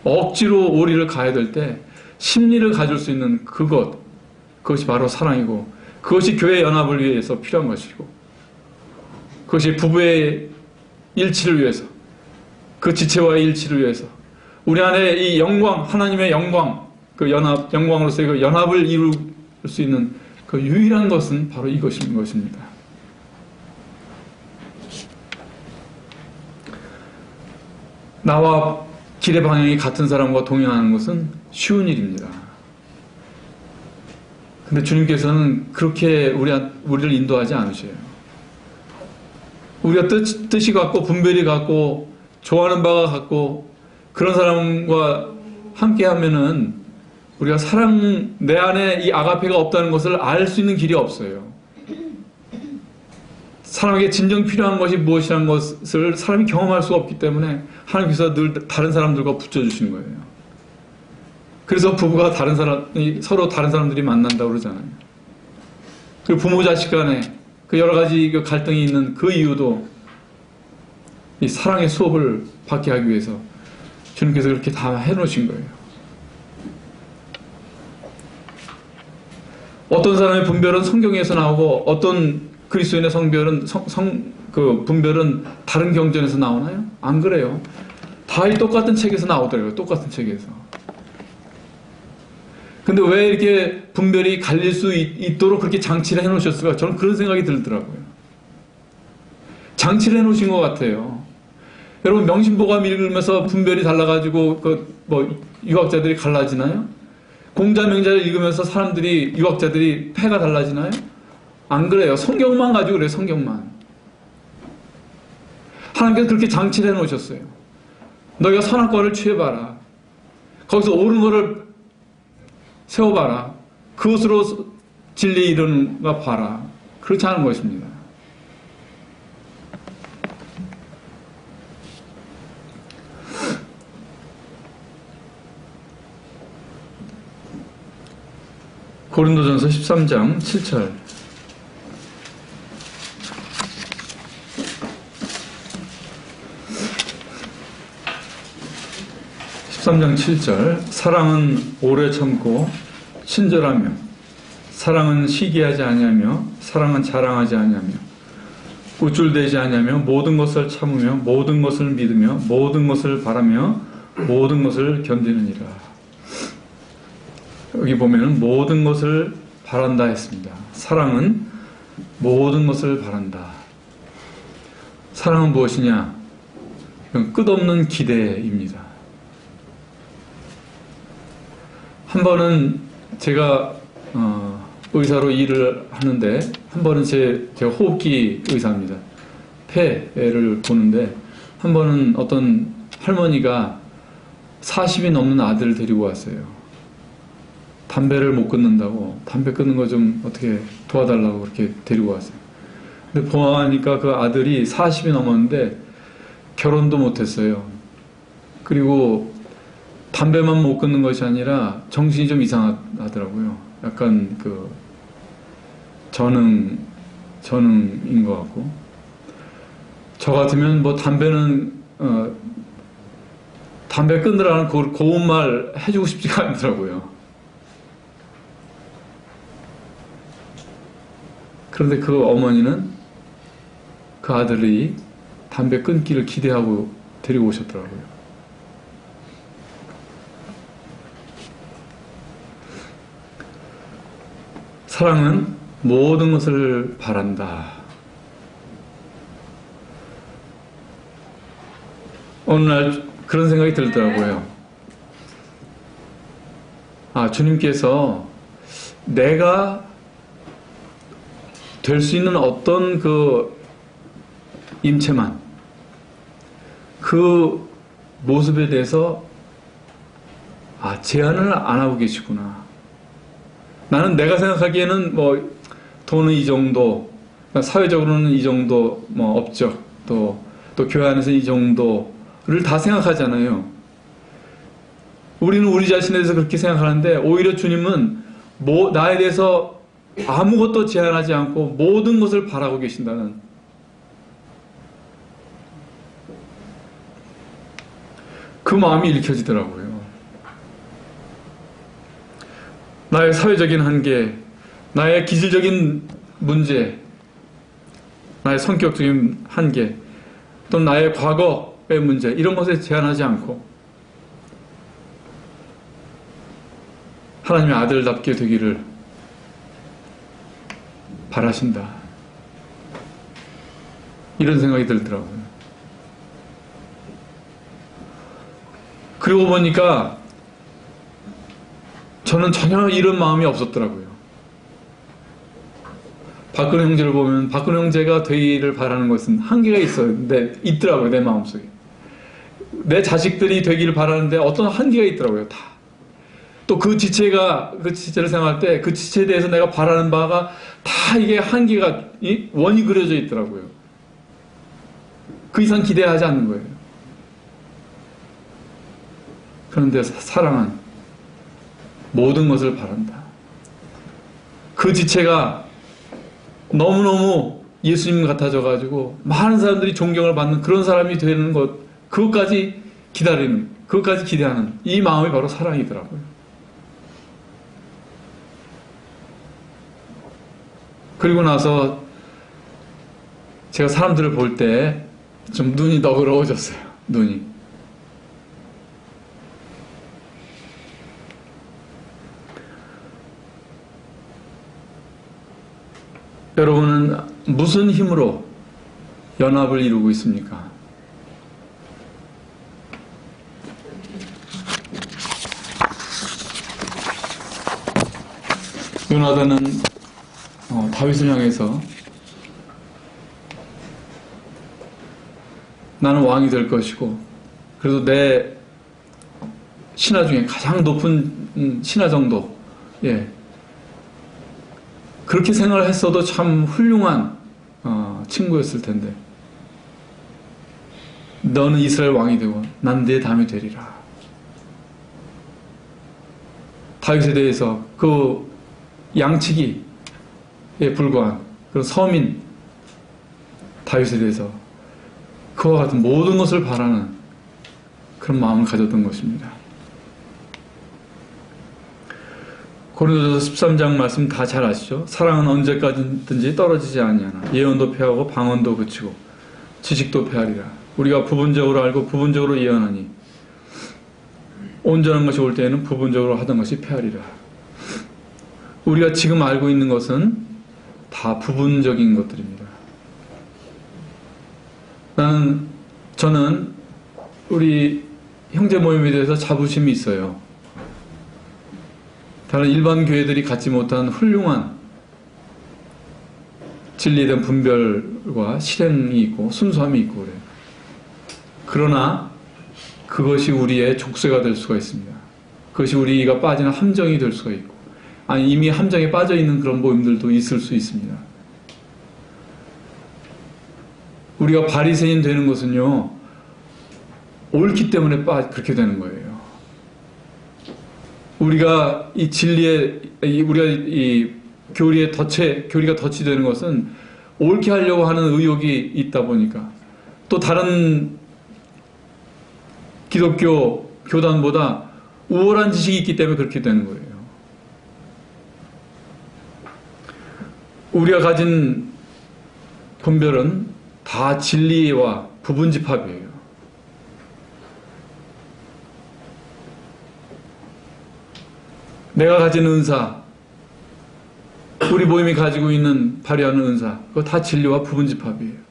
우리를 가야 될 때 심리를 가질 수 있는 그것이 바로 사랑이고 그것이 교회 연합을 위해서 필요한 것이고 그것이 부부의 일치를 위해서 그 지체와의 일치를 위해서 우리 안에 이 영광, 하나님의 영광, 그 연합, 영광으로서의 그 연합을 이룰 수 있는 그 유일한 것은 바로 이것인 것입니다. 나와 길의 방향이 같은 사람과 동행하는 것은 쉬운 일입니다. 근데 주님께서는 그렇게 우리를 인도하지 않으셔요. 우리가 뜻이 같고 분별이 같고 좋아하는 바가 같고 그런 사람과 함께 하면은 우리가 내 안에 이 아가페가 없다는 것을 알 수 있는 길이 없어요. 사람에게 진정 필요한 것이 무엇이라는 것을 사람이 경험할 수가 없기 때문에 하나님께서 늘 다른 사람들과 붙여주신 거예요. 그래서 부부가 서로 다른 사람들이 만난다고 그러잖아요. 그리고 부모 자식 간에 그 여러 가지 갈등이 있는 그 이유도 이 사랑의 수업을 받게 하기 위해서 주님께서 그렇게 다 해놓으신 거예요. 어떤 사람의 분별은 성경에서 나오고 어떤 그리스도인의 그 분별은 다른 경전에서 나오나요? 안 그래요. 다 이 똑같은 책에서 나오더라고요. 똑같은 책에서. 근데 왜 이렇게 분별이 갈릴 수 있도록 그렇게 장치를 해놓으셨을까? 저는 그런 생각이 들더라고요. 장치를 해놓으신 것 같아요. 여러분 명심보감 읽으면서 분별이 달라가지고 유학자들이 갈라지나요? 공자명자를 읽으면서 사람들이 유학자들이 패가 달라지나요? 안 그래요. 성경만 가지고 그래요. 성경만. 하나님께서 그렇게 장치를 해놓으셨어요. 너희가 선한 거를 취해봐라. 거기서 옳은 거를 세워봐라. 그것으로 진리에 이르는가 봐라. 그렇지 않은 것입니다. 고린도전서 13장 7절. 사랑은 오래 참고 친절하며, 사랑은 시기하지 아니하며, 사랑은 자랑하지 아니하며, 우쭐대지 아니하며, 모든 것을 참으며, 모든 것을 믿으며, 모든 것을 바라며, 모든 것을 견디느니라. 여기 보면은 모든 것을 바란다 했습니다. 사랑은 모든 것을 바란다. 사랑은 무엇이냐? 끝없는 기대입니다. 한 번은 제가 의사로 일을 하는데, 한 번은 제가 호흡기 의사입니다. 폐를 보는데, 한 번은 어떤 할머니가 40이 넘는 아들을 데리고 왔어요. 담배를 못 끊는다고, 담배 끊는 거 좀 어떻게 도와달라고 그렇게 데리고 왔어요. 근데 보아하니까 그 아들이 40이 넘었는데 결혼도 못했어요. 그리고 담배만 못 끊는 것이 아니라 정신이 좀 이상하더라고요. 약간 전응인 것 같고. 저 같으면 뭐 담배는 담배 끊으라는 고운 말 해주고 싶지가 않더라고요. 그런데 그 어머니는 그 아들이 담배 끊기를 기대하고 데리고 오셨더라고요. 사랑은 모든 것을 바란다. 어느 날 그런 생각이 들더라고요. 주님께서 내가 될 수 있는 어떤 임체만, 그 모습에 대해서 제한을 안 하고 계시구나. 나는 내가 생각하기에는 돈은 이 정도, 사회적으로는 이 정도 업적, 또 교회 안에서 이 정도를 다 생각하잖아요. 우리는 우리 자신에 대해서 그렇게 생각하는데, 오히려 주님은 나에 대해서 아무것도 제한하지 않고 모든 것을 바라고 계신다는, 그 마음이 읽혀지더라고요. 나의 사회적인 한계, 나의 기질적인 문제, 나의 성격적인 한계, 또 나의 과거의 문제, 이런 것에 제한하지 않고 하나님의 아들답게 되기를 바라신다. 이런 생각이 들더라고요. 그리고 보니까 저는 전혀 이런 마음이 없었더라고요. 박근혜 형제를 보면 박근혜 형제가 되기를 바라는 것은 한계가 있더라고요. 내 마음속에. 내 자식들이 되기를 바라는데 어떤 한계가 있더라고요. 다. 또 그 지체를 생각할 때 그 지체에 대해서 내가 바라는 바가 다 이게 한계가 원이 그려져 있더라고요. 그 이상 기대하지 않는 거예요. 그런데 사랑은 모든 것을 바란다. 그 지체가 너무너무 예수님 같아져가지고 많은 사람들이 존경을 받는 그런 사람이 되는 것, 그것까지 기다리는, 그것까지 기대하는 이 마음이 바로 사랑이더라고요. 그리고 나서 제가 사람들을 볼 때 좀 눈이 너그러워졌어요. 눈이. 여러분은 무슨 힘으로 연합을 이루고 있습니까? 요나단은 다윗을 향해서 나는 왕이 될 것이고 그래도 내 신하 중에 가장 높은 신하 정도, 예, 그렇게 생각을 했어도 참 훌륭한 친구였을 텐데 너는 이스라엘 왕이 되고 난 네 다음이 되리라. 다윗에 대해서 그 양치기에 불과한 그런 서민 다윗에 대해서 그와 같은 모든 것을 바라는 그런 마음을 가졌던 것입니다. 고린도전서 13장 말씀 다 잘 아시죠? 사랑은 언제까지든지 떨어지지 아니하나 예언도 패하고 방언도 그치고 지식도 패하리라. 우리가 부분적으로 알고 부분적으로 예언하니 온전한 것이 올 때에는 부분적으로 하던 것이 패하리라. 우리가 지금 알고 있는 것은 다 부분적인 것들입니다. 저는 우리 형제 모임에 대해서 자부심이 있어요. 다른 일반 교회들이 갖지 못한 훌륭한 진리에 대한 분별과 실행이 있고 순수함이 있고 그래요. 그러나 그것이 우리의 족쇄가 될 수가 있습니다. 그것이 우리가 빠지는 함정이 될 수가 있고, 아니 이미 함정에 빠져 있는 그런 모임들도 있을 수 있습니다. 우리가 바리새인 되는 것은요, 옳기 때문에 그렇게 되는 거예요. 우리가 이 진리에, 우리가 이 교리가 덫이 되는 것은 옳게 하려고 하는 의욕이 있다 보니까, 또 다른 기독교 교단보다 우월한 지식이 있기 때문에 그렇게 되는 거예요. 우리가 가진 분별은 다 진리와 부분집합이에요. 내가 가진 은사, 우리 모임이 가지고 있는 발휘하는 은사, 그거 다 진리와 부분집합이에요.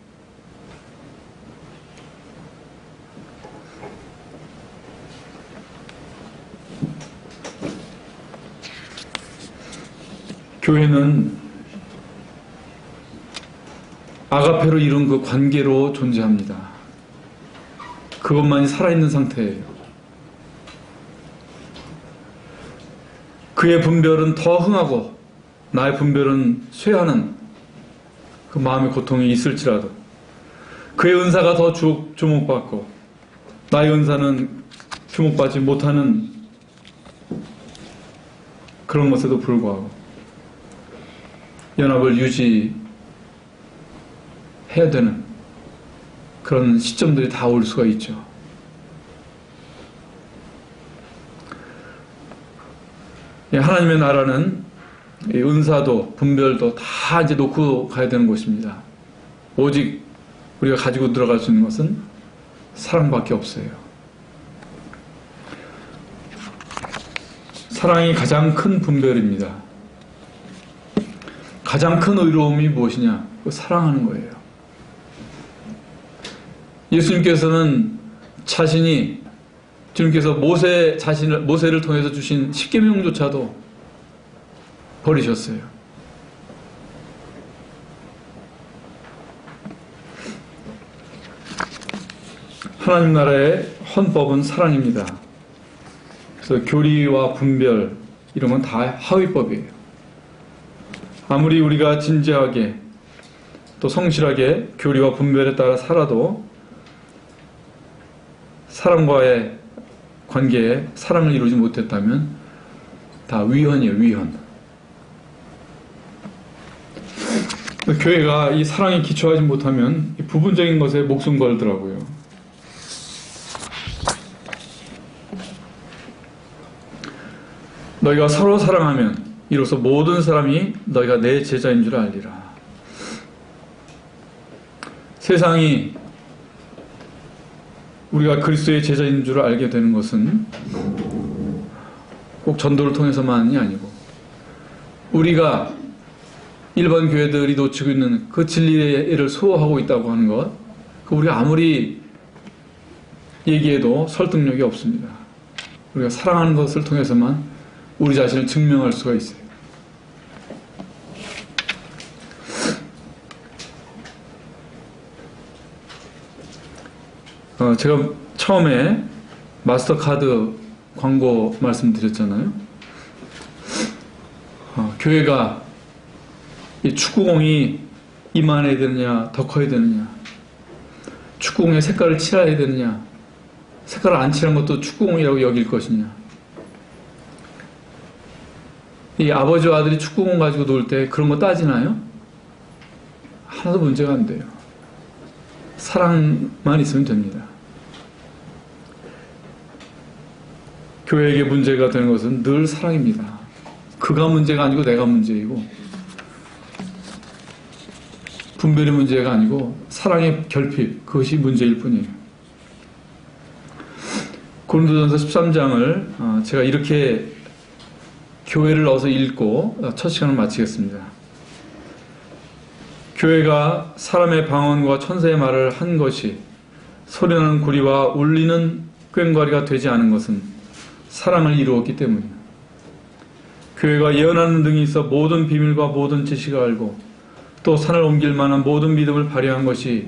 교회는 아가페로 이룬 그 관계로 존재합니다. 그것만이 살아있는 상태예요. 그의 분별은 더 흥하고 나의 분별은 쇠하는 그 마음의 고통이 있을지라도, 그의 은사가 더 주목받고 나의 은사는 주목받지 못하는 그런 것에도 불구하고 연합을 유지해야 되는 그런 시점들이 다 올 수가 있죠. 하나님의 나라는 은사도 분별도 다 이제 놓고 가야 되는 것입니다. 오직 우리가 가지고 들어갈 수 있는 것은 사랑밖에 없어요. 사랑이 가장 큰 분별입니다. 가장 큰 의로움이 무엇이냐? 사랑하는 거예요. 예수님께서는 주님께서 모세를 통해서 주신 십계명조차도 버리셨어요. 하나님 나라의 헌법은 사랑입니다. 그래서 교리와 분별 이런 건 다 하위법이에요. 아무리 우리가 진지하게 또 성실하게 교리와 분별에 따라 살아도 사람과의 관계에 사랑을 이루지 못했다면 다 위헌이에요, 위헌. 교회가 이 사랑에 기초하지 못하면 이 부분적인 것에 목숨 걸더라고요. 너희가 서로 사랑하면 이로써 모든 사람이 너희가 내 제자인 줄 알리라. 세상이 우리가 그리스도의 제자인 줄 알게 되는 것은 꼭 전도를 통해서만이 아니고 우리가 일반 교회들이 놓치고 있는 그 진리를 소화하고 있다고 하는 것, 우리가 아무리 얘기해도 설득력이 없습니다. 우리가 사랑하는 것을 통해서만 우리 자신을 증명할 수가 있어요. 제가 처음에 마스터카드 광고 말씀드렸잖아요. 교회가 이 축구공이 이만해야 되느냐, 더 커야 되느냐, 축구공의 색깔을 칠해야 되느냐, 색깔을 안 칠한 것도 축구공이라고 여길 것이냐. 이 아버지와 아들이 축구공 가지고 놀 때 그런 거 따지나요? 하나도 문제가 안 돼요. 사랑만 있으면 됩니다. 교회에게 문제가 되는 것은 늘 사랑입니다. 그가 문제가 아니고 내가 문제이고, 분별이 문제가 아니고 사랑의 결핍, 그것이 문제일 뿐이에요. 고린도전서 13장을 제가 이렇게 교회를 넣어서 읽고 첫 시간을 마치겠습니다. 교회가 사람의 방언과 천사의 말을 한 것이 소리나는 구리와 울리는 꽹과리가 되지 않은 것은 사랑을 이루었기 때문이에요. 교회가 예언하는 등이 있어 모든 비밀과 모든 지식을 알고 또 산을 옮길 만한 모든 믿음을 발휘한 것이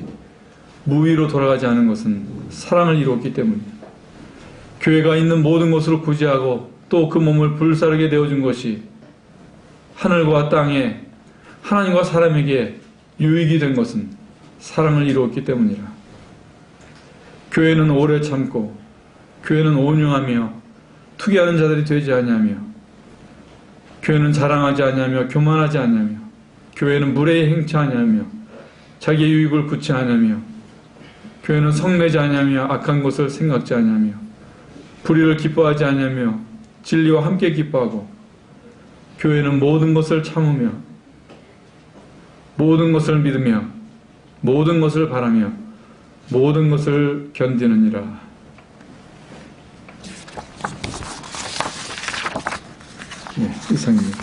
무위로 돌아가지 않은 것은 사랑을 이루었기 때문이에요. 교회가 있는 모든 것으로 구제하고 또 그 몸을 불사르게 내어준 것이 하늘과 땅에 하나님과 사람에게 유익이 된 것은 사랑을 이루었기 때문이라. 교회는 오래 참고 교회는 온유하며 투기하는 자들이 되지 아니하며 교회는 자랑하지 아니하며 교만하지 아니하며 교회는 무례히 행치 아니하며 자기의 유익을 굳지 아니하며 교회는 성내지 아니하며 악한 것을 생각지 아니하며 불의를 기뻐하지 아니하며 진리와 함께 기뻐하고 교회는 모든 것을 참으며 모든 것을 믿으며 모든 것을 바라며 모든 것을 견디느니라. 네, 이상입니다.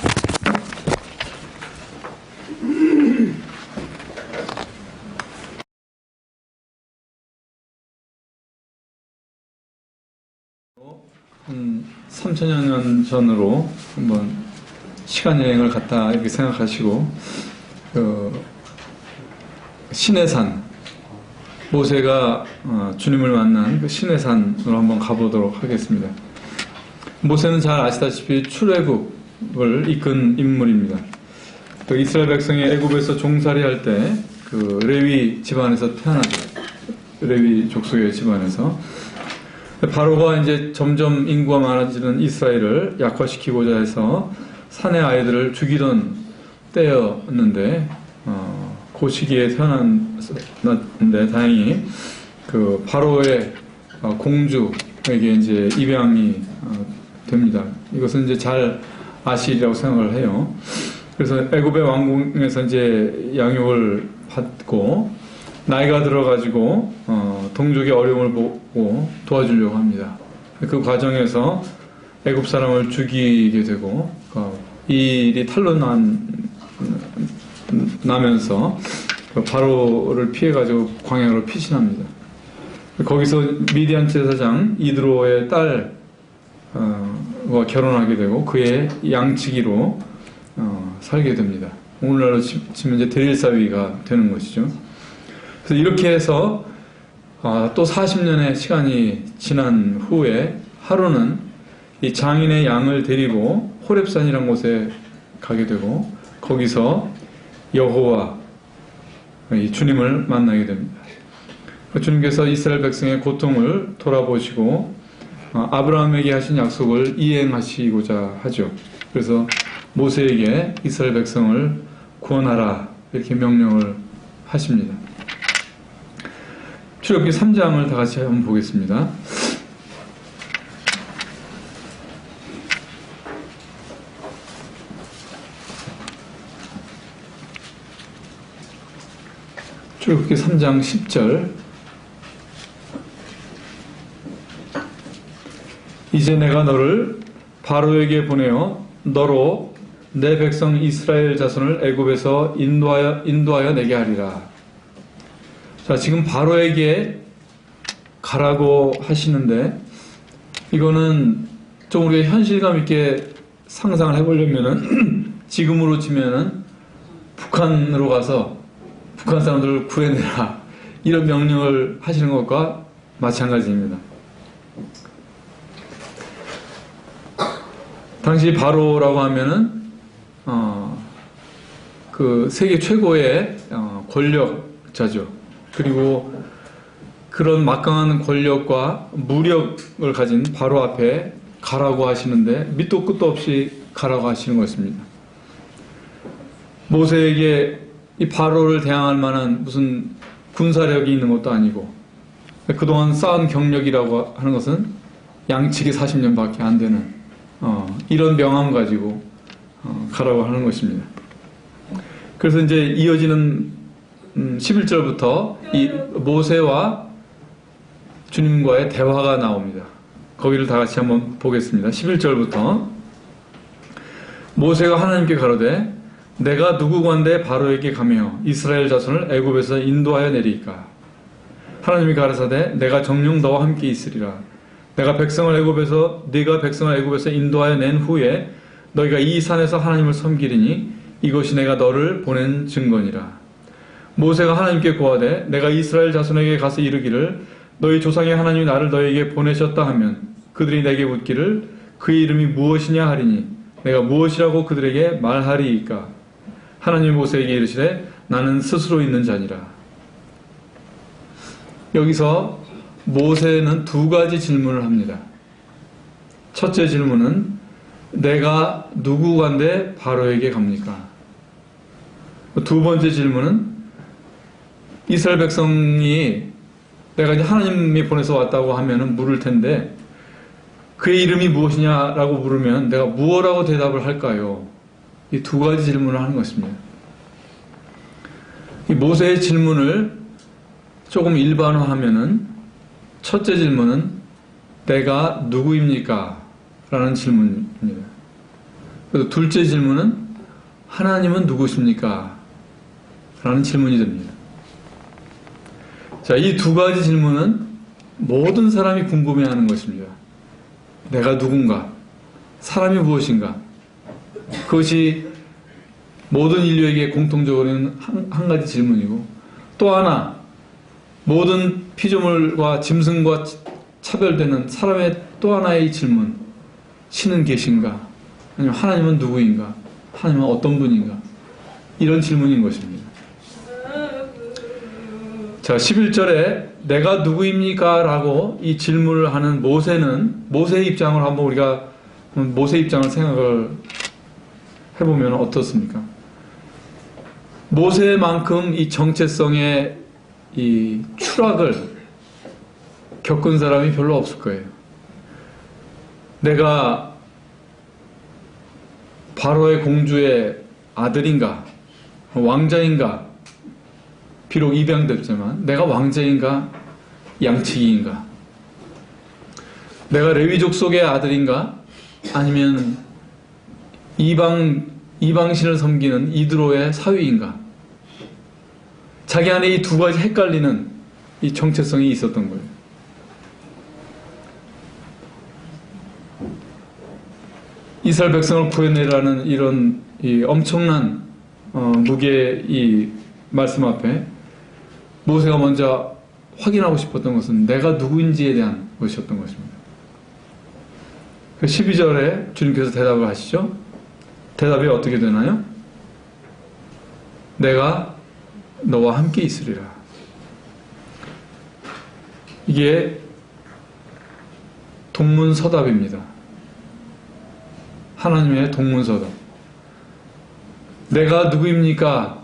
한 3천여 년 전으로 한번 시간 여행을 갔다 이렇게 생각하시고, 시내산, 모세가 주님을 만난 그 시내산으로 한번 가보도록 하겠습니다. 모세는 잘 아시다시피 출애굽을 이끈 인물입니다. 그 이스라엘 백성이 애굽에서 종살이 할 때 그 레위 집안에서 태어나죠. 레위 족속의 집안에서. 바로가 이제 점점 인구가 많아지는 이스라엘을 약화시키고자 해서 산의 아이들을 죽이던 때였는데, 그 시기에 태어났는데 다행히 그 바로의 공주에게 이제 입양이 됩니다. 이것은 이제 잘 아시리라고 생각을 해요. 그래서 애굽의 왕궁에서 이제 양육을 받고 나이가 들어가지고 동족의 어려움을 보고 도와주려고 합니다. 그 과정에서 애굽 사람을 죽이게 되고 이 일이 탄로 나면서 바로를 피해가지고 광야로 피신합니다. 거기서 미디안 제사장 이드로의 딸과 결혼하게 되고 그의 양치기로 살게 됩니다. 오늘날로 치면 이제 대릴사위가 되는 것이죠. 그래서 이렇게 해서 또 40년의 시간이 지난 후에 하루는 이 장인의 양을 데리고 호렙산이라는 곳에 가게 되고 거기서 여호와 이 주님을 만나게 됩니다. 주님께서 이스라엘 백성의 고통을 돌아보시고 아브라함에게 하신 약속을 이행하시고자 하죠. 그래서 모세에게 이스라엘 백성을 구원하라 이렇게 명령을 하십니다. 출애굽기 3장을 다 같이 한번 보겠습니다. 출애굽기 3장 10절. 이제 내가 너를 바로에게 보내어 너로 내 백성 이스라엘 자손을 애굽에서 인도하여 내게 하리라. 자, 지금 바로에게 가라고 하시는데 이거는 좀 우리가 현실감 있게 상상을 해보려면은 지금으로 치면은 북한으로 가서 북한 사람들을 구해내라 이런 명령을 하시는 것과 마찬가지입니다. 당시 바로라고 하면은 그 세계 최고의 권력자죠. 그리고 그런 막강한 권력과 무력을 가진 바로 앞에 가라고 하시는데 밑도 끝도 없이 가라고 하시는 것입니다. 모세에게 이 바로를 대항할 만한 무슨 군사력이 있는 것도 아니고 그동안 쌓은 경력이라고 하는 것은 양측이 40년밖에 안 되는 이런 명함 가지고 가라고 하는 것입니다. 그래서 이제 이어지는 11절부터 이 모세와 주님과의 대화가 나옵니다. 거기를 다 같이 한번 보겠습니다. 11절부터 모세가 하나님께 가로되 내가 누구건대 바로에게 가며 이스라엘 자손을 애굽에서 인도하여 내리까 하나님이 가라사대 내가 정녕 너와 함께 있으리라 네가 백성을 애굽에서 인도하여 낸 후에 너희가 이 산에서 하나님을 섬기리니 이것이 내가 너를 보낸 증거니라. 모세가 하나님께 고하되 내가 이스라엘 자손에게 가서 이르기를 너희 조상의 하나님이 나를 너희에게 보내셨다 하면 그들이 내게 묻기를 그의 이름이 무엇이냐 하리니 내가 무엇이라고 그들에게 말하리이까. 하나님이 모세에게 이르시되 나는 스스로 있는 자니라. 여기서 모세는 두 가지 질문을 합니다. 첫째 질문은 내가 누구간데 바로에게 갑니까? 두 번째 질문은 이스라엘 백성이 내가 이제 하나님이 보내서 왔다고 하면은 물을 텐데 그의 이름이 무엇이냐라고 물으면 내가 무엇라고 대답을 할까요? 이 두 가지 질문을 하는 것입니다. 이 모세의 질문을 조금 일반화하면은 첫째 질문은 내가 누구입니까? 라는 질문입니다. 그리고 둘째 질문은 하나님은 누구십니까? 라는 질문이 됩니다. 자, 이 두 가지 질문은 모든 사람이 궁금해하는 것입니다. 내가 누군가? 사람이 무엇인가? 그것이 모든 인류에게 공통적으로는 한 가지 질문이고 또 하나 모든 피조물과 짐승과 차별되는 사람의 또 하나의 질문 신은 계신가? 아니면 하나님은 누구인가? 하나님은 어떤 분인가? 이런 질문인 것입니다. 자, 11절에 내가 누구입니까? 라고 이 질문을 하는 모세는 모세의 입장을 한번 우리가 모세의 입장을 생각을 해보면 어떻습니까? 모세만큼 이 정체성의 이 추락을 겪은 사람이 별로 없을 거예요. 내가 바로의 공주의 아들인가? 왕자인가? 비록 입양됐지만 내가 왕자인가? 양치기인가? 내가 레위족 속의 아들인가? 아니면 이방신을 섬기는 이드로의 사위인가? 자기 안에 이 두 가지 헷갈리는 이 정체성이 있었던 거예요. 이스라엘 백성을 구해내라는 이런 이 엄청난 무게의 이 말씀 앞에 모세가 먼저 확인하고 싶었던 것은 내가 누구인지에 대한 것이었던 것입니다. 12절에 주님께서 대답을 하시죠. 대답이 어떻게 되나요? 내가 너와 함께 있으리라. 이게 동문서답입니다. 하나님의 동문서답. 내가 누구입니까?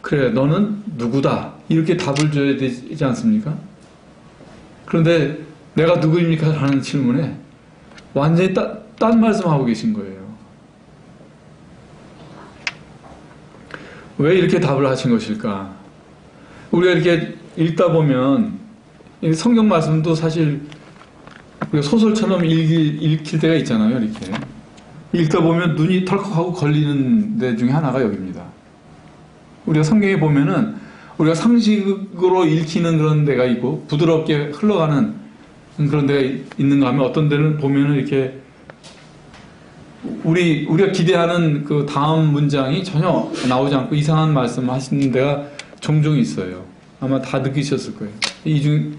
그래, 너는 누구다. 이렇게 답을 줘야 되지 않습니까? 그런데 내가 누구입니까? 라는 질문에 완전히 딴 말씀하고 계신 거예요. 왜 이렇게 답을 하신 것일까? 우리가 이렇게 읽다 보면 성경 말씀도 사실 소설처럼 읽힐 때가 있잖아요. 이렇게 읽다 보면 눈이 털컥하고 걸리는 데 중에 하나가 여기입니다. 우리가 성경에 보면은 우리가 상식으로 읽히는 그런 데가 있고 부드럽게 흘러가는 그런 데가 있는가 하면 어떤 데는 보면은 이렇게 우리가 기대하는 그 다음 문장이 전혀 나오지 않고 이상한 말씀 하시는 데가 종종 있어요. 아마 다 느끼셨을 거예요.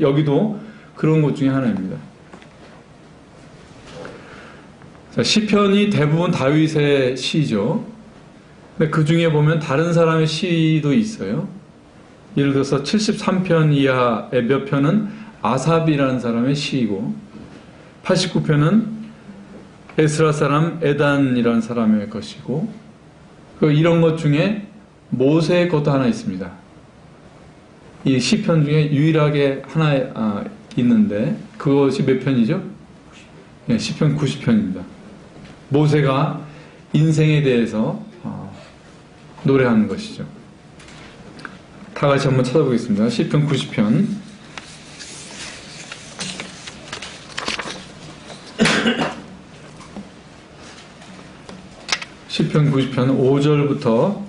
여기도 그런 것 중에 하나입니다. 자, 시편이 대부분 다윗의 시죠. 근데 그 중에 보면 다른 사람의 시도 있어요. 예를 들어서 73편 이하의 몇 편은 아삽이라는 사람의 시이고 89편은 에스라 사람 에단이라는 사람의 것이고 이런 것 중에 모세의 것도 하나 있습니다. 이 시편 중에 유일하게 하나 있는데 그것이 몇 편이죠? 네, 시편 90편입니다. 모세가 인생에 대해서 노래하는 것이죠. 다 같이 한번 찾아보겠습니다. 시편 90편 시편 90편 5절부터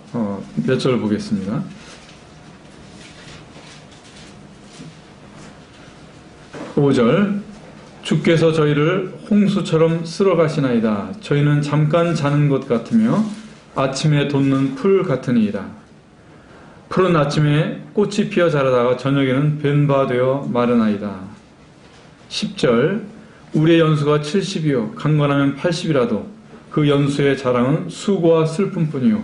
몇 절 보겠습니다. 5절 주께서 저희를 홍수처럼 쓸어가시나이다. 저희는 잠깐 자는 것 같으며 아침에 돋는 풀 같으니이다. 푸른 아침에 꽃이 피어 자라다가 저녁에는 벤바 되어 마르나이다. 10절 우리의 연수가 70이요 강건하면 80이라도 그 연수의 자랑은 수고와 슬픔뿐이요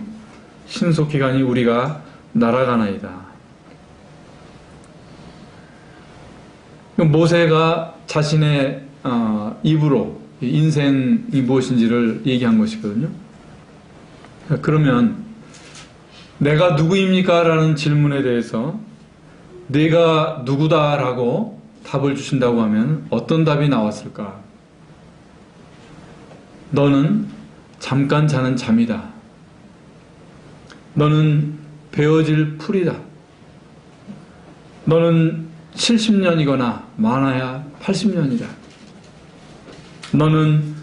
신속히 가니 우리가 날아가나이다. 모세가 자신의 입으로 인생이 무엇인지를 얘기한 것이거든요. 그러면 내가 누구입니까? 라는 질문에 대해서 내가 누구다 라고 답을 주신다고 하면 어떤 답이 나왔을까? 너는 잠깐 자는 잠이다. 너는 베어질 풀이다. 너는 70년이거나 많아야 80년이다. 너는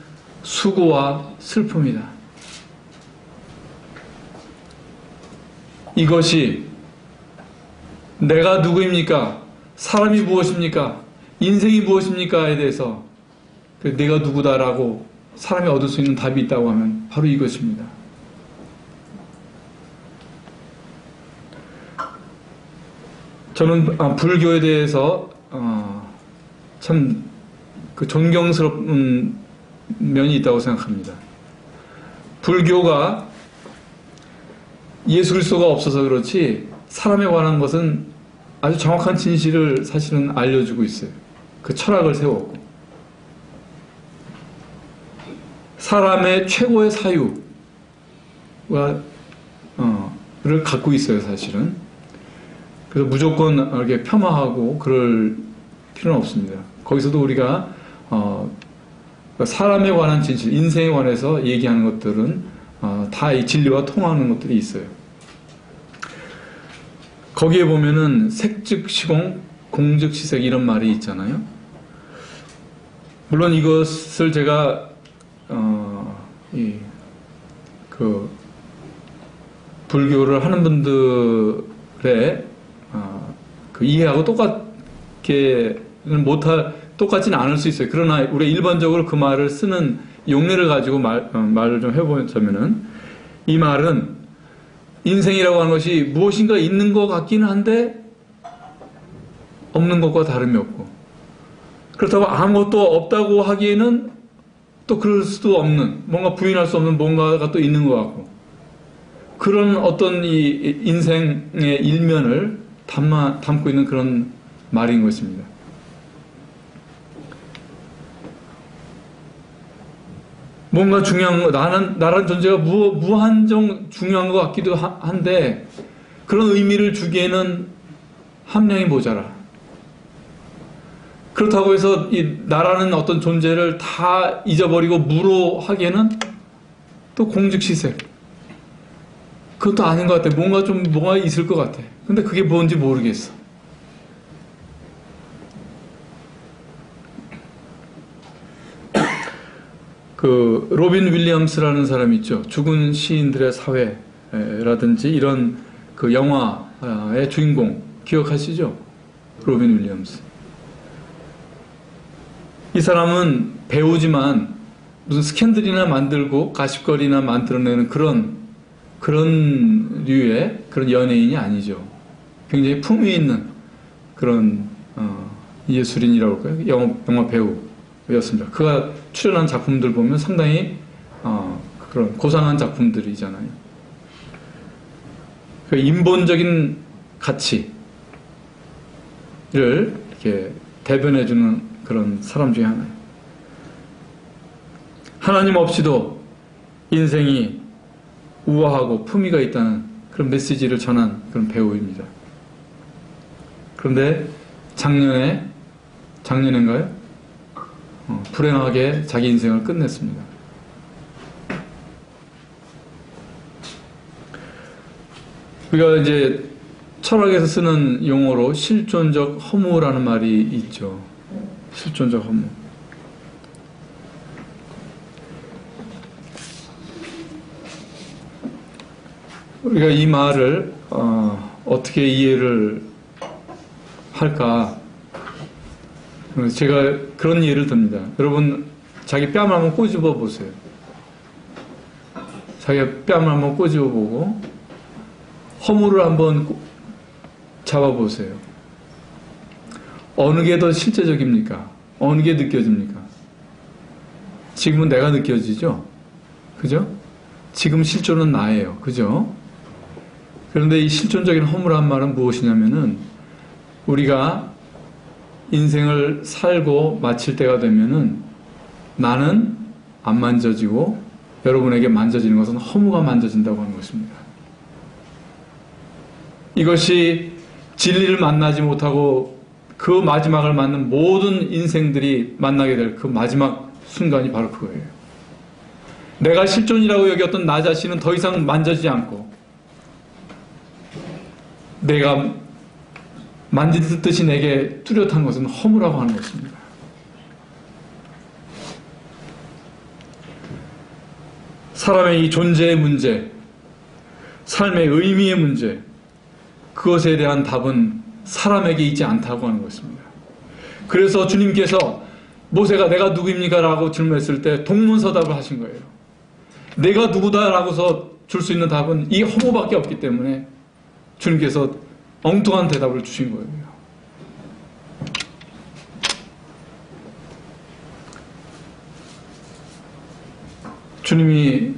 수고와 슬픔이다. 이것이 내가 누구입니까? 사람이 무엇입니까? 인생이 무엇입니까?에 대해서 내가 누구다라고 사람이 얻을 수 있는 답이 있다고 하면 바로 이것입니다. 저는 불교에 대해서 참 존경스러운 면이 있다고 생각합니다. 불교가 예수 그리스도가 없어서 그렇지 사람에 관한 것은 아주 정확한 진실을 사실은 알려주고 있어요. 그 철학을 세웠고 사람의 최고의 사유를 갖고 있어요. 사실은. 그래서 무조건 이렇게 폄하하고 그럴 필요는 없습니다. 거기서도 우리가 사람에 관한 진실, 인생에 관해서 얘기하는 것들은 다 이 진리와 통하는 것들이 있어요. 거기에 보면은 색즉 시공, 공즉 시색 이런 말이 있잖아요. 물론 이것을 제가 불교를 하는 분들의 그 이해하고 똑같지는 않을 수 있어요. 그러나 우리가 일반적으로 그 말을 쓰는 용례를 가지고 말을 좀 해보자면은 이 말은 인생이라고 하는 것이 무엇인가 있는 것 같기는 한데 없는 것과 다름이 없고 그렇다고 아무것도 없다고 하기에는 또 그럴 수도 없는 뭔가 부인할 수 없는 뭔가가 또 있는 것 같고 그런 어떤 이 인생의 일면을 담고 있는 그런 말인 것입니다. 뭔가 중요한 거, 나라는 존재가 무한정 중요한 것 같기도 한데 그런 의미를 주기에는 함량이 모자라. 그렇다고 해서 이 나라는 어떤 존재를 다 잊어버리고 무로 하기에는 또 공즉시색. 그것도 아닌 것 같아. 뭐가 있을 것 같아. 근데 그게 뭔지 모르겠어. 그 로빈 윌리엄스라는 사람이 있죠. 죽은 시인들의 사회라든지 이런 그 영화의 주인공 기억하시죠? 로빈 윌리엄스. 이 사람은 배우지만 무슨 스캔들이나 만들고 가십거리나 만들어내는 그런 류의 그런 연예인이 아니죠. 굉장히 품위 있는 그런 예술인이라고 할까요? 영화 배우였습니다. 그가 출연한 작품들 보면 상당히 그런 고상한 작품들이잖아요. 그 인본적인 가치를 이렇게 대변해주는 그런 사람 중에 하나예요. 하나님 없이도 인생이 우아하고 품위가 있다는 그런 메시지를 전한 그런 배우입니다. 그런데 작년인가요? 불행하게 자기 인생을 끝냈습니다. 우리가 이제 철학에서 쓰는 용어로 실존적 허무라는 말이 있죠. 실존적 허무. 우리가 이 말을 어떻게 이해를 할까? 제가 그런 예를 듭니다. 여러분 자기 뺨을 한번 꼬집어 보세요. 자기 뺨을 한번 꼬집어 보고 허물을 한번 잡아보세요. 어느 게 더 실제적입니까? 어느 게 느껴집니까? 지금은 내가 느껴지죠? 그죠? 지금 실존은 나예요. 그죠? 그런데 이 실존적인 허물한 말은 무엇이냐면은 우리가 인생을 살고 마칠 때가 되면은 나는 안 만져지고 여러분에게 만져지는 것은 허무가 만져진다고 하는 것입니다. 이것이 진리를 만나지 못하고 그 마지막을 맞는 모든 인생들이 만나게 될 그 마지막 순간이 바로 그거예요. 내가 실존이라고 여겼던 나 자신은 더 이상 만져지지 않고 내가 만지듯이 내게 뚜렷한 것은 허무라고 하는 것입니다. 사람의 이 존재의 문제, 삶의 의미의 문제, 그것에 대한 답은 사람에게 있지 않다고 하는 것입니다. 그래서 주님께서 모세가 내가 누구입니까? 라고 질문했을 때 동문서답을 하신 거예요. 내가 누구다? 라고서 줄 수 있는 답은 이 허무밖에 없기 때문에 주님께서 엉뚱한 대답을 주신 거예요. 주님이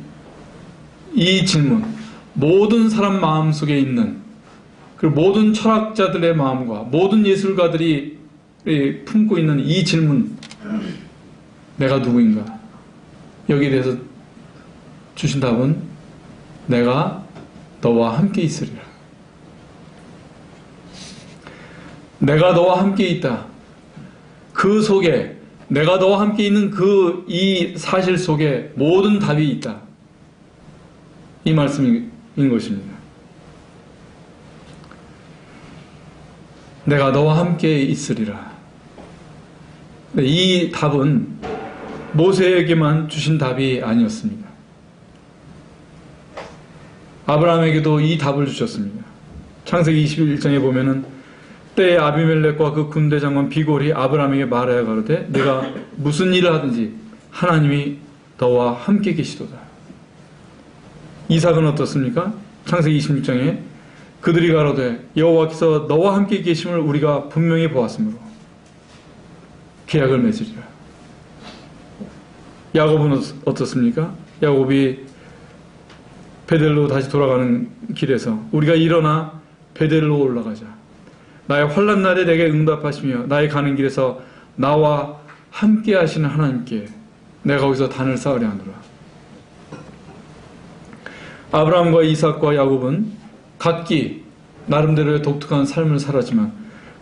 이 질문, 모든 사람 마음속에 있는 그 모든 철학자들의 마음과 모든 예술가들이 품고 있는 이 질문, 내가 누구인가? 여기에 대해서 주신 답은 내가 너와 함께 있으리라. 내가 너와 함께 있다. 그 속에 내가 너와 함께 있는 이 사실 속에 모든 답이 있다. 이 말씀인 것입니다. 내가 너와 함께 있으리라. 이 답은 모세에게만 주신 답이 아니었습니다. 아브라함에게도 이 답을 주셨습니다. 창세기 21장에 보면은 때에 아비멜렉과 그 군대 장관 비골이 아브라함에게 말하여 가로되 내가 무슨 일을 하든지 하나님이 너와 함께 계시도다. 이삭은 어떻습니까? 창세기 26장에 그들이 가로되 여호와께서 너와 함께 계심을 우리가 분명히 보았으므로 계약을 맺으리라. 야곱은 어떻습니까? 야곱이 베델로 다시 돌아가는 길에서 우리가 일어나 베델로 올라가자. 나의 환난 날에 내게 응답하시며 나의 가는 길에서 나와 함께 하시는 하나님께 내가 거기서 단을 쌓으려 하노라. 아브라함과 이삭과 야곱은 각기 나름대로의 독특한 삶을 살았지만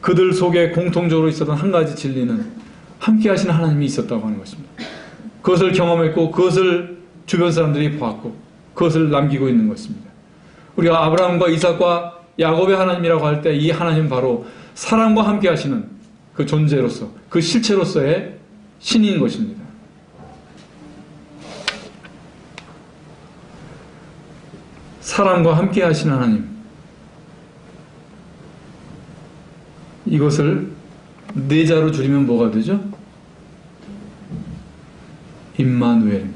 그들 속에 공통적으로 있었던 한 가지 진리는 함께 하시는 하나님이 있었다고 하는 것입니다. 그것을 경험했고 그것을 주변 사람들이 보았고 그것을 남기고 있는 것입니다. 우리가 아브라함과 이삭과 야곱의 하나님이라고 할 때 이 하나님은 바로 사람과 함께 하시는 그 존재로서 그 실체로서의 신인 것입니다. 사람과 함께 하시는 하나님, 이것을 네 자로 줄이면 뭐가 되죠? 임마누엘.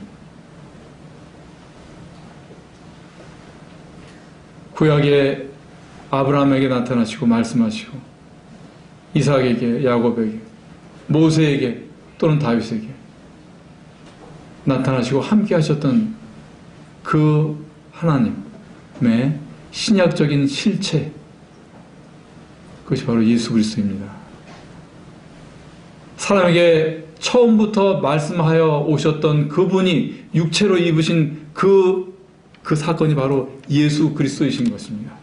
구약에 아브라함에게 나타나시고 말씀하시고 이삭에게 야곱에게 모세에게 또는 다윗에게 나타나시고 함께 하셨던 그 하나님의 신약적인 실체, 그것이 바로 예수 그리스도입니다. 사람에게 처음부터 말씀하여 오셨던 그분이 육체로 입으신 그 사건이 바로 예수 그리스도이신 것입니다.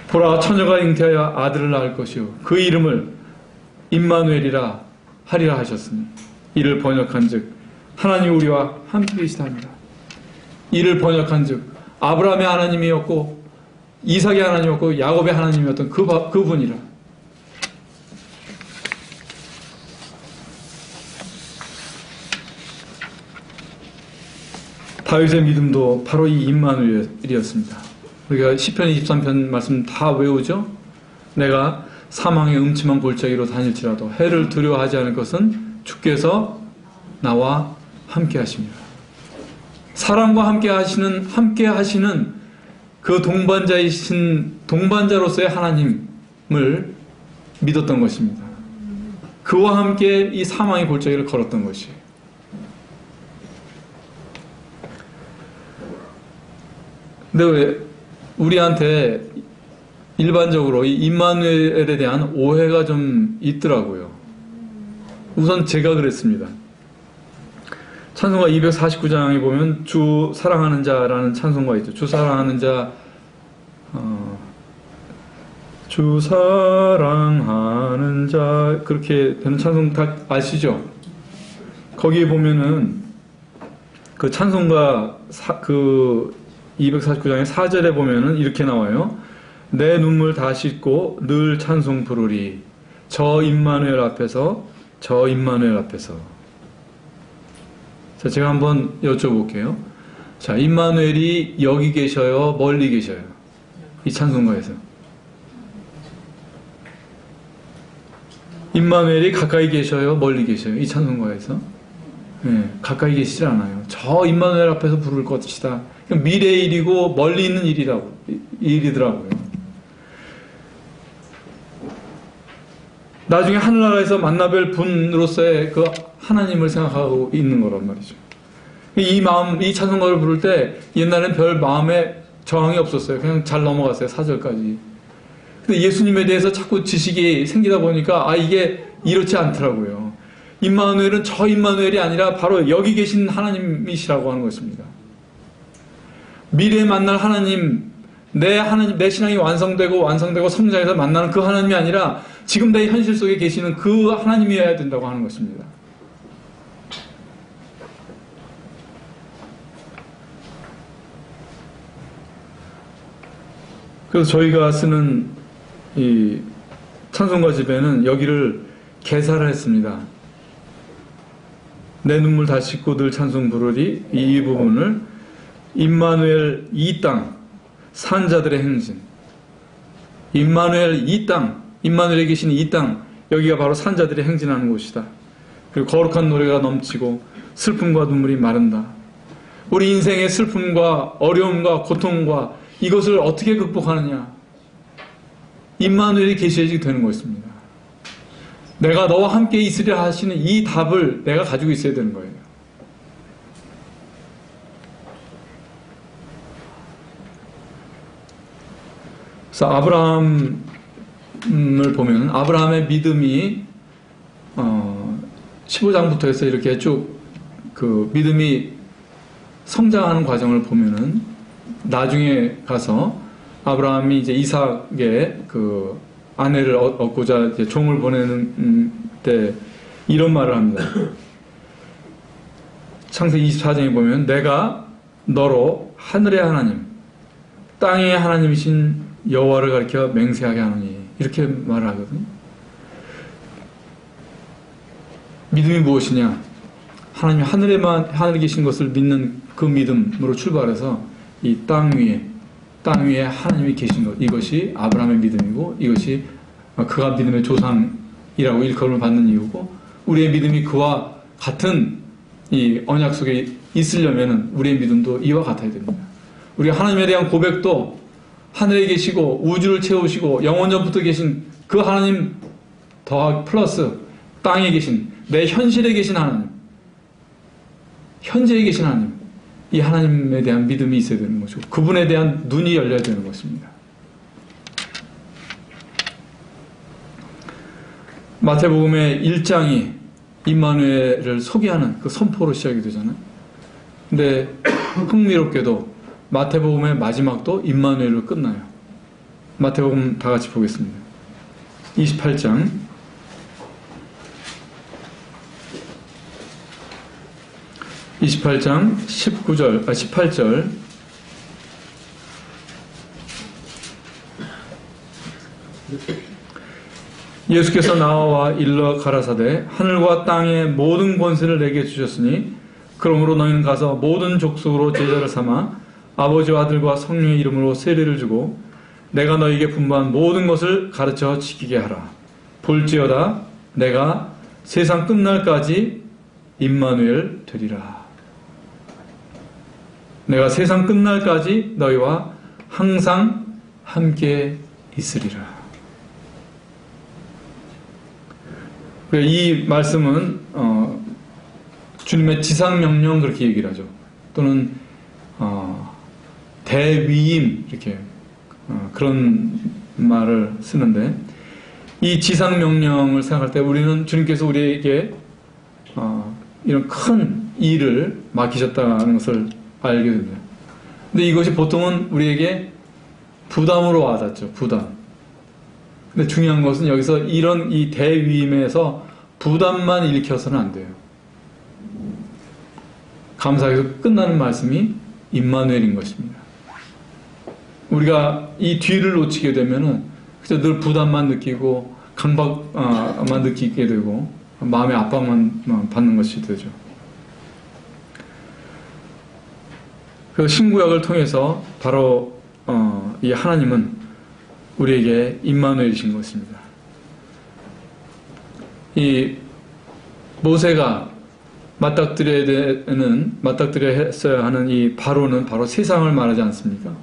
보라, 처녀가 잉태하여 아들을 낳을 것이요 그 이름을 임마누엘이라 하리라 하셨으니 이를 번역한즉 하나님 우리와 함께 계시다 합니다. 이를 번역한즉 아브라함의 하나님이었고 이삭의 하나님이었고 야곱의 하나님이었던 그분이라. 다윗의 믿음도 바로 이 임마누엘이었습니다. 우리가 시편 23편 말씀 다 외우죠? 내가 사망의 음침한 골짜기로 다닐지라도 해를 두려워하지 않을 것은 주께서 나와 함께 하십니다. 사람과 함께 하시는 그 동반자로서의 하나님을 믿었던 것입니다. 그와 함께 이 사망의 골짜기를 걸었던 것이에요. 근데 왜 우리한테 일반적으로 이 임마누엘에 대한 오해가 좀 있더라고요. 우선 제가 그랬습니다. 찬송가 249장에 보면 주 사랑하는 자라는 찬송가 있죠. 주 사랑하는 자, 주 사랑하는 자, 그렇게 되는 찬송 다 아시죠? 거기에 보면은 그 찬송가 249장의 4절에 보면은 이렇게 나와요. 내 눈물 다 씻고 늘 찬송 부르리. 저 임마누엘 앞에서, 저 임마누엘 앞에서. 자, 제가 한번 여쭤볼게요. 자, 임마누엘이 여기 계셔요? 멀리 계셔요? 이 찬송가에서. 임마누엘이 가까이 계셔요? 멀리 계셔요? 이 찬송가에서. 네, 가까이 계시지 않아요. 저 임마누엘 앞에서 부를 것이다. 미래의 일이고 멀리 있는 일이더라고요. 나중에 하늘나라에서 만나뵐 분으로서의 그 하나님을 생각하고 있는 거란 말이죠. 이 찬송가를 부를 때 옛날엔 별 마음에 저항이 없었어요. 그냥 잘 넘어갔어요. 4절까지. 근데 예수님에 대해서 자꾸 지식이 생기다 보니까 이게 이렇지 않더라고요. 임마누엘은 저 임마누엘이 아니라 바로 여기 계신 하나님이시라고 하는 것입니다. 미래에 만날 하나님, 내 신앙이 완성되고 성장해서 만나는 그 하나님이 아니라 지금 내 현실 속에 계시는 그 하나님이어야 된다고 하는 것입니다. 그래서 저희가 쓰는 이 찬송가 집에는 여기를 개사를 했습니다. 내 눈물 다 씻고 늘 찬송 부르리, 이 부분을 임마누엘 이 땅, 산자들의 행진. 임마누엘 이 땅, 임마누엘에 계신 이 땅, 여기가 바로 산자들이 행진하는 곳이다. 그리고 거룩한 노래가 넘치고 슬픔과 눈물이 마른다. 우리 인생의 슬픔과 어려움과 고통과 이것을 어떻게 극복하느냐? 임마누엘이 계셔야지 되는 것입니다. 내가 너와 함께 있으리라 하시는 이 답을 내가 가지고 있어야 되는 거예요. 그래서 아브라함을 보면 아브라함의 믿음이 15장부터 해서 이렇게 쭉 그 믿음이 성장하는 과정을 보면은 나중에 가서 아브라함이 이제 이삭의 그 아내를 얻고자 이제 종을 보내는 때 이런 말을 합니다. 창세기 24장에 보면 내가 너로 하늘의 하나님, 땅의 하나님이신 여호와를 가리켜 맹세하게 하노니 이렇게 말을 하거든요. 믿음이 무엇이냐? 하나님이 하늘에 계신 것을 믿는 그 믿음으로 출발해서 이 땅 위에 하나님이 계신 것, 이것이 아브라함의 믿음이고 이것이 그가 믿음의 조상이라고 일컬음을 받는 이유고, 우리의 믿음이 그와 같은 이 언약 속에 있으려면 우리의 믿음도 이와 같아야 됩니다. 우리가 하나님에 대한 고백도 하늘에 계시고 우주를 채우시고 영원 전부터 계신 그 하나님 더하기 플러스 땅에 계신, 내 현실에 계신 하나님, 현재에 계신 하나님, 이 하나님에 대한 믿음이 있어야 되는 것이고 그분에 대한 눈이 열려야 되는 것입니다. 마태복음의 1장이 임마누엘을 소개하는 그 선포로 시작이 되잖아요. 근데 흥미롭게도 마태복음의 마지막도 임마누엘로 끝나요. 마태복음 다 같이 보겠습니다. 28장 18절 예수께서 나와 일러 가라사대 하늘과 땅의 모든 권세를 내게 주셨으니 그러므로 너희는 가서 모든 족속으로 제자를 삼아 아버지와 아들과 성령의 이름으로 세례를 주고 내가 너희에게 분부한 모든 것을 가르쳐 지키게 하라. 볼지어다 내가 세상 끝날까지 임마누엘 되리라. 내가 세상 끝날까지 너희와 항상 함께 있으리라. 이 말씀은 주님의 지상명령 그렇게 얘기를 하죠. 또는 대위임 이렇게 그런 말을 쓰는데 이 지상명령을 생각할 때 우리는 주님께서 우리에게 이런 큰 일을 맡기셨다는 것을 알게 됩니다. 근데 이것이 보통은 우리에게 부담으로 와닿죠. 부담. 근데 중요한 것은 여기서 이런 이 대위임에서 부담만 일으켜서는 안 돼요. 감사해서 끝나는 말씀이 임마누엘인 것입니다. 우리가 이 뒤를 놓치게 되면은 그저 늘 부담만 느끼고 강박만 느끼게 되고 마음의 압박만 받는 것이 되죠. 그 신구약을 통해서 바로 이 하나님은 우리에게 임마누엘이신 것입니다. 이 모세가 맞닥뜨려야 했어야 하는 이 바로는 바로 세상을 말하지 않습니까?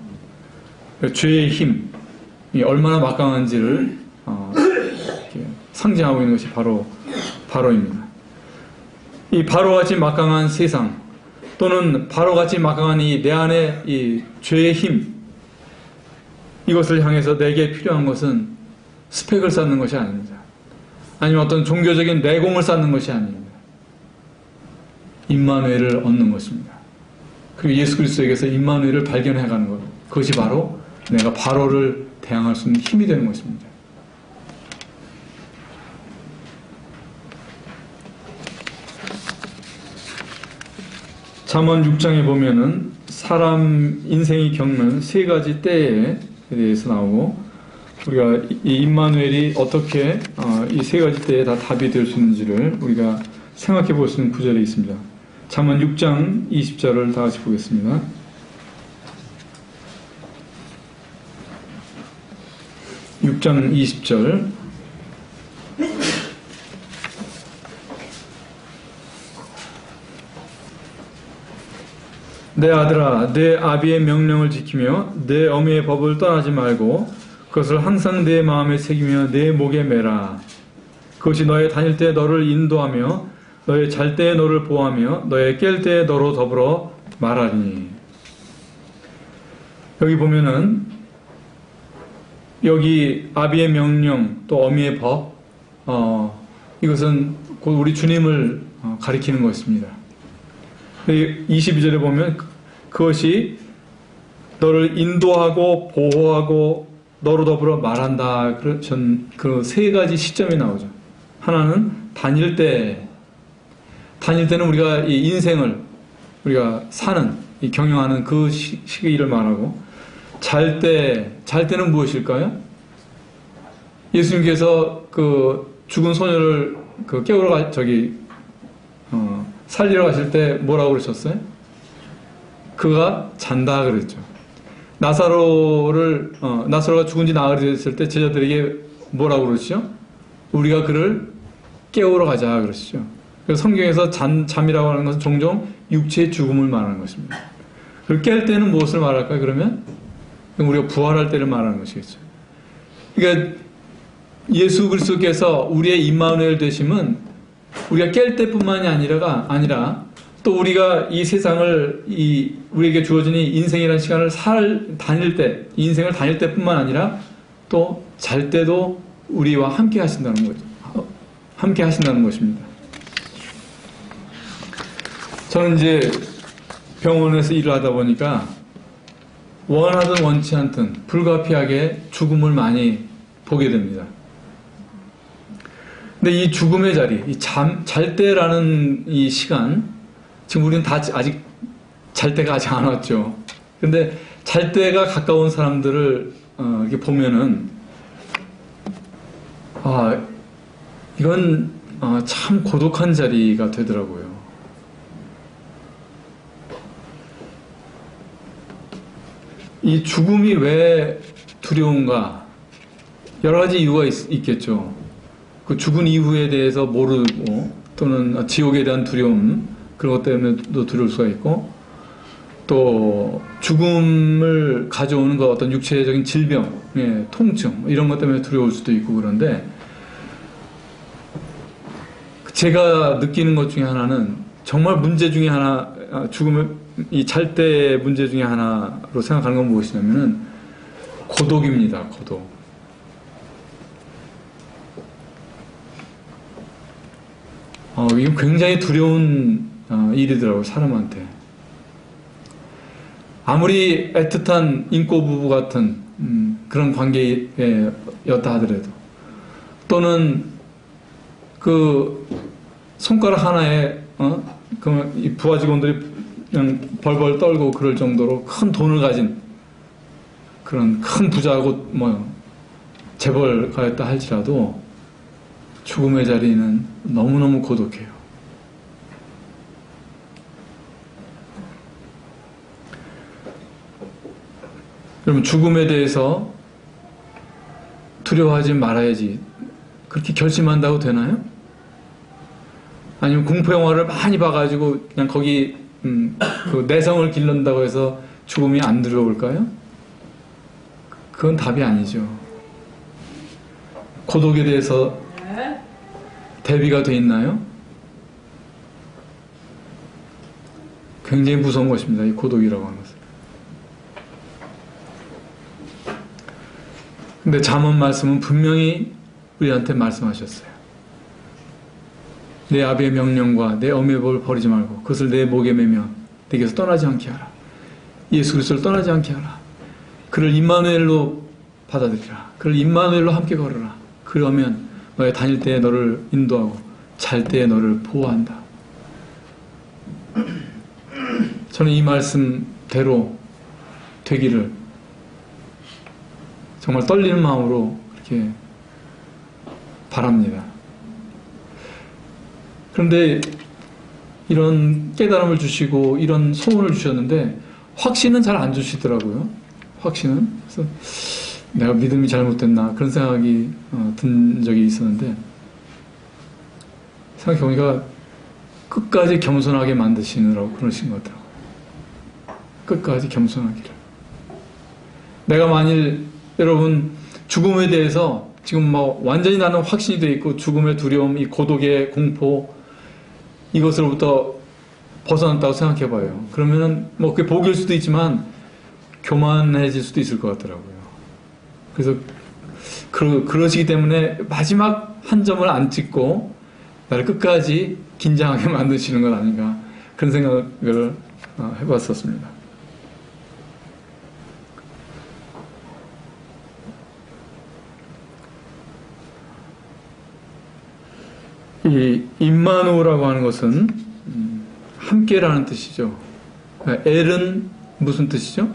죄의 힘이 얼마나 막강한지를 상징하고 있는 것이 바로 바로입니다. 이 바로같이 막강한 세상 또는 바로같이 막강한 이 내 안의 이 죄의 힘 이것을 향해서 내게 필요한 것은 스펙을 쌓는 것이 아닙니다. 아니면 어떤 종교적인 내공을 쌓는 것이 아닙니다. 임마누엘을 얻는 것입니다. 그리고 예수 그리스도에게서 임마누엘을 발견해가는 것. 그것이 바로 내가 바로를 대항할 수 있는 힘이 되는 것입니다. 잠언 6장에 보면은 사람 인생이 겪는 세 가지 때에 대해서 나오고 우리가 이 임마누엘이 어떻게 이 세 가지 때에 다 답이 될 수 있는지를 우리가 생각해 볼 수 있는 구절이 있습니다. 잠언 6장 20절을 다 같이 보겠습니다. (6장 20절) 내 아들아 내 아비의 명령을 지키며 내 어미의 법을 떠나지 말고 그것을 항상 내 마음에 새기며 내 목에 매라. 그것이 너의 다닐 때 너를 인도하며 너의 잘 때에 너를 보호하며 너의 깰 때에 너로 더불어 말하리니. 여기 보면은 여기 아비의 명령 또 어미의 법 이것은 곧 우리 주님을 가리키는 것입니다. 22절에 보면 그것이 너를 인도하고 보호하고 너로 더불어 말한다. 그 세 가지 시점이 나오죠. 하나는 다닐 때는 우리가 이 인생을 우리가 사는 이 경영하는 그 시기를 말하고 잘 때는 무엇일까요? 예수님께서 그 죽은 소녀를 깨우러 살리러 가실 때 뭐라고 그러셨어요? 그가 잔다 그랬죠. 나사로가 죽은 지 나흘이 됐을 때 제자들에게 뭐라고 그러시죠? 우리가 그를 깨우러 가자 그러시죠. 그래서 성경에서 잠이라고 하는 것은 종종 육체의 죽음을 말하는 것입니다. 그리고 깰 때는 무엇을 말할까요? 그러면 우리가 부활할 때를 말하는 것이겠죠. 그러니까 예수 그리스도께서 우리의 임마누엘 되심은 우리가 깰 때뿐만이 아니라 또 우리가 이 세상을 우리에게 주어진 이 인생이라는 시간을 다닐 때, 이 인생을 다닐 때뿐만 아니라 또 잘 때도 우리와 함께 하신다는 거죠. 함께 하신다는 것입니다. 저는 이제 병원에서 일을 하다 보니까 원하든 원치 않든 불가피하게 죽음을 많이 보게 됩니다. 근데 이 죽음의 자리, 잘 때라는 이 시간, 지금 우리는 다 아직 잘 때가 아직 안 왔죠. 근데 잘 때가 가까운 사람들을 이렇게 보면은 이건 참 고독한 자리가 되더라고요. 이 죽음이 왜 두려운가? 여러 가지 이유가 있겠죠. 그 죽은 이후에 대해서 모르고 또는 지옥에 대한 두려움 그런 것 때문에도 두려울 수가 있고 또 죽음을 가져오는 그 어떤 육체적인 질병, 통증 이런 것 때문에 두려울 수도 있고 그런데 제가 느끼는 것 중에 하나는 정말 문제 중에 하나 죽음을 이 잘 때 문제 중에 하나로 생각하는 건 무엇이냐면은 고독입니다. 고독. 이건 굉장히 두려운 일이더라고요. 사람한테. 아무리 애틋한 인꼬 부부 같은 그런 관계였다 하더라도 또는 그 손가락 하나에 이 부하 직원들이 그냥 벌벌 떨고 그럴 정도로 큰 돈을 가진 그런 큰 부자고 재벌 가였다 할지라도 죽음의 자리는 너무너무 고독해요. 여러분 죽음에 대해서 두려워하지 말아야지 그렇게 결심한다고 되나요? 아니면 공포영화를 많이 봐가지고 그냥 거기 그 내성을 기른다고 해서 죽음이 안 두려울까요? 그건 답이 아니죠. 고독에 대해서 대비가 돼 있나요? 굉장히 무서운 것입니다. 이 고독이라고 하는 것은. 근데 잠언 말씀은 분명히 우리한테 말씀하셨어요. 내 아비의 명령과 내 어미의 법을 버리지 말고 그것을 내 목에 매며 내게서 떠나지 않게 하라. 예수 그리스도를 떠나지 않게 하라. 그를 임마누엘로 받아들이라. 그를 임마누엘로 함께 걸어라. 그러면 너의 다닐 때에 너를 인도하고 잘 때에 너를 보호한다. 저는 이 말씀대로 되기를 정말 떨리는 마음으로 그렇게 바랍니다. 그런데 이런 깨달음을 주시고 이런 소원을 주셨는데 확신은 잘 안 주시더라고요. 확신은. 그래서 내가 믿음이 잘못됐나 그런 생각이 든 적이 있었는데 생각해보니까 끝까지 겸손하게 만드시느라고 그러신 것 같더라고요. 끝까지 겸손하기를. 내가 만일 여러분 죽음에 대해서 지금 완전히 나는 확신이 되어 있고 죽음의 두려움, 이 고독의 공포 이것으로부터 벗어났다고 생각해봐요. 그러면은 그게 복일 수도 있지만 교만해질 수도 있을 것 같더라고요. 그래서 그러시기 때문에 마지막 한 점을 안 찍고 나를 끝까지 긴장하게 만드시는 것 아닌가 그런 생각을 해봤었습니다. 이 임마누라고 하는 것은 함께라는 뜻이죠. 엘은 무슨 뜻이죠?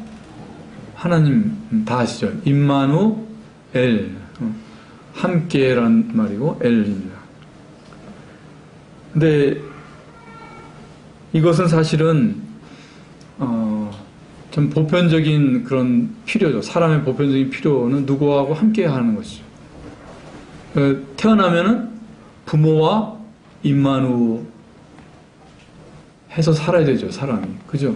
하나님 다 아시죠? 임마누엘 함께란 말이고 엘입니다. 근데 이것은 사실은 좀 보편적인 그런 필요죠. 사람의 보편적인 필요는 누구하고 함께 하는 것이죠. 태어나면은 부모와 임마누 해서 살아야 되죠, 사람이. 그죠?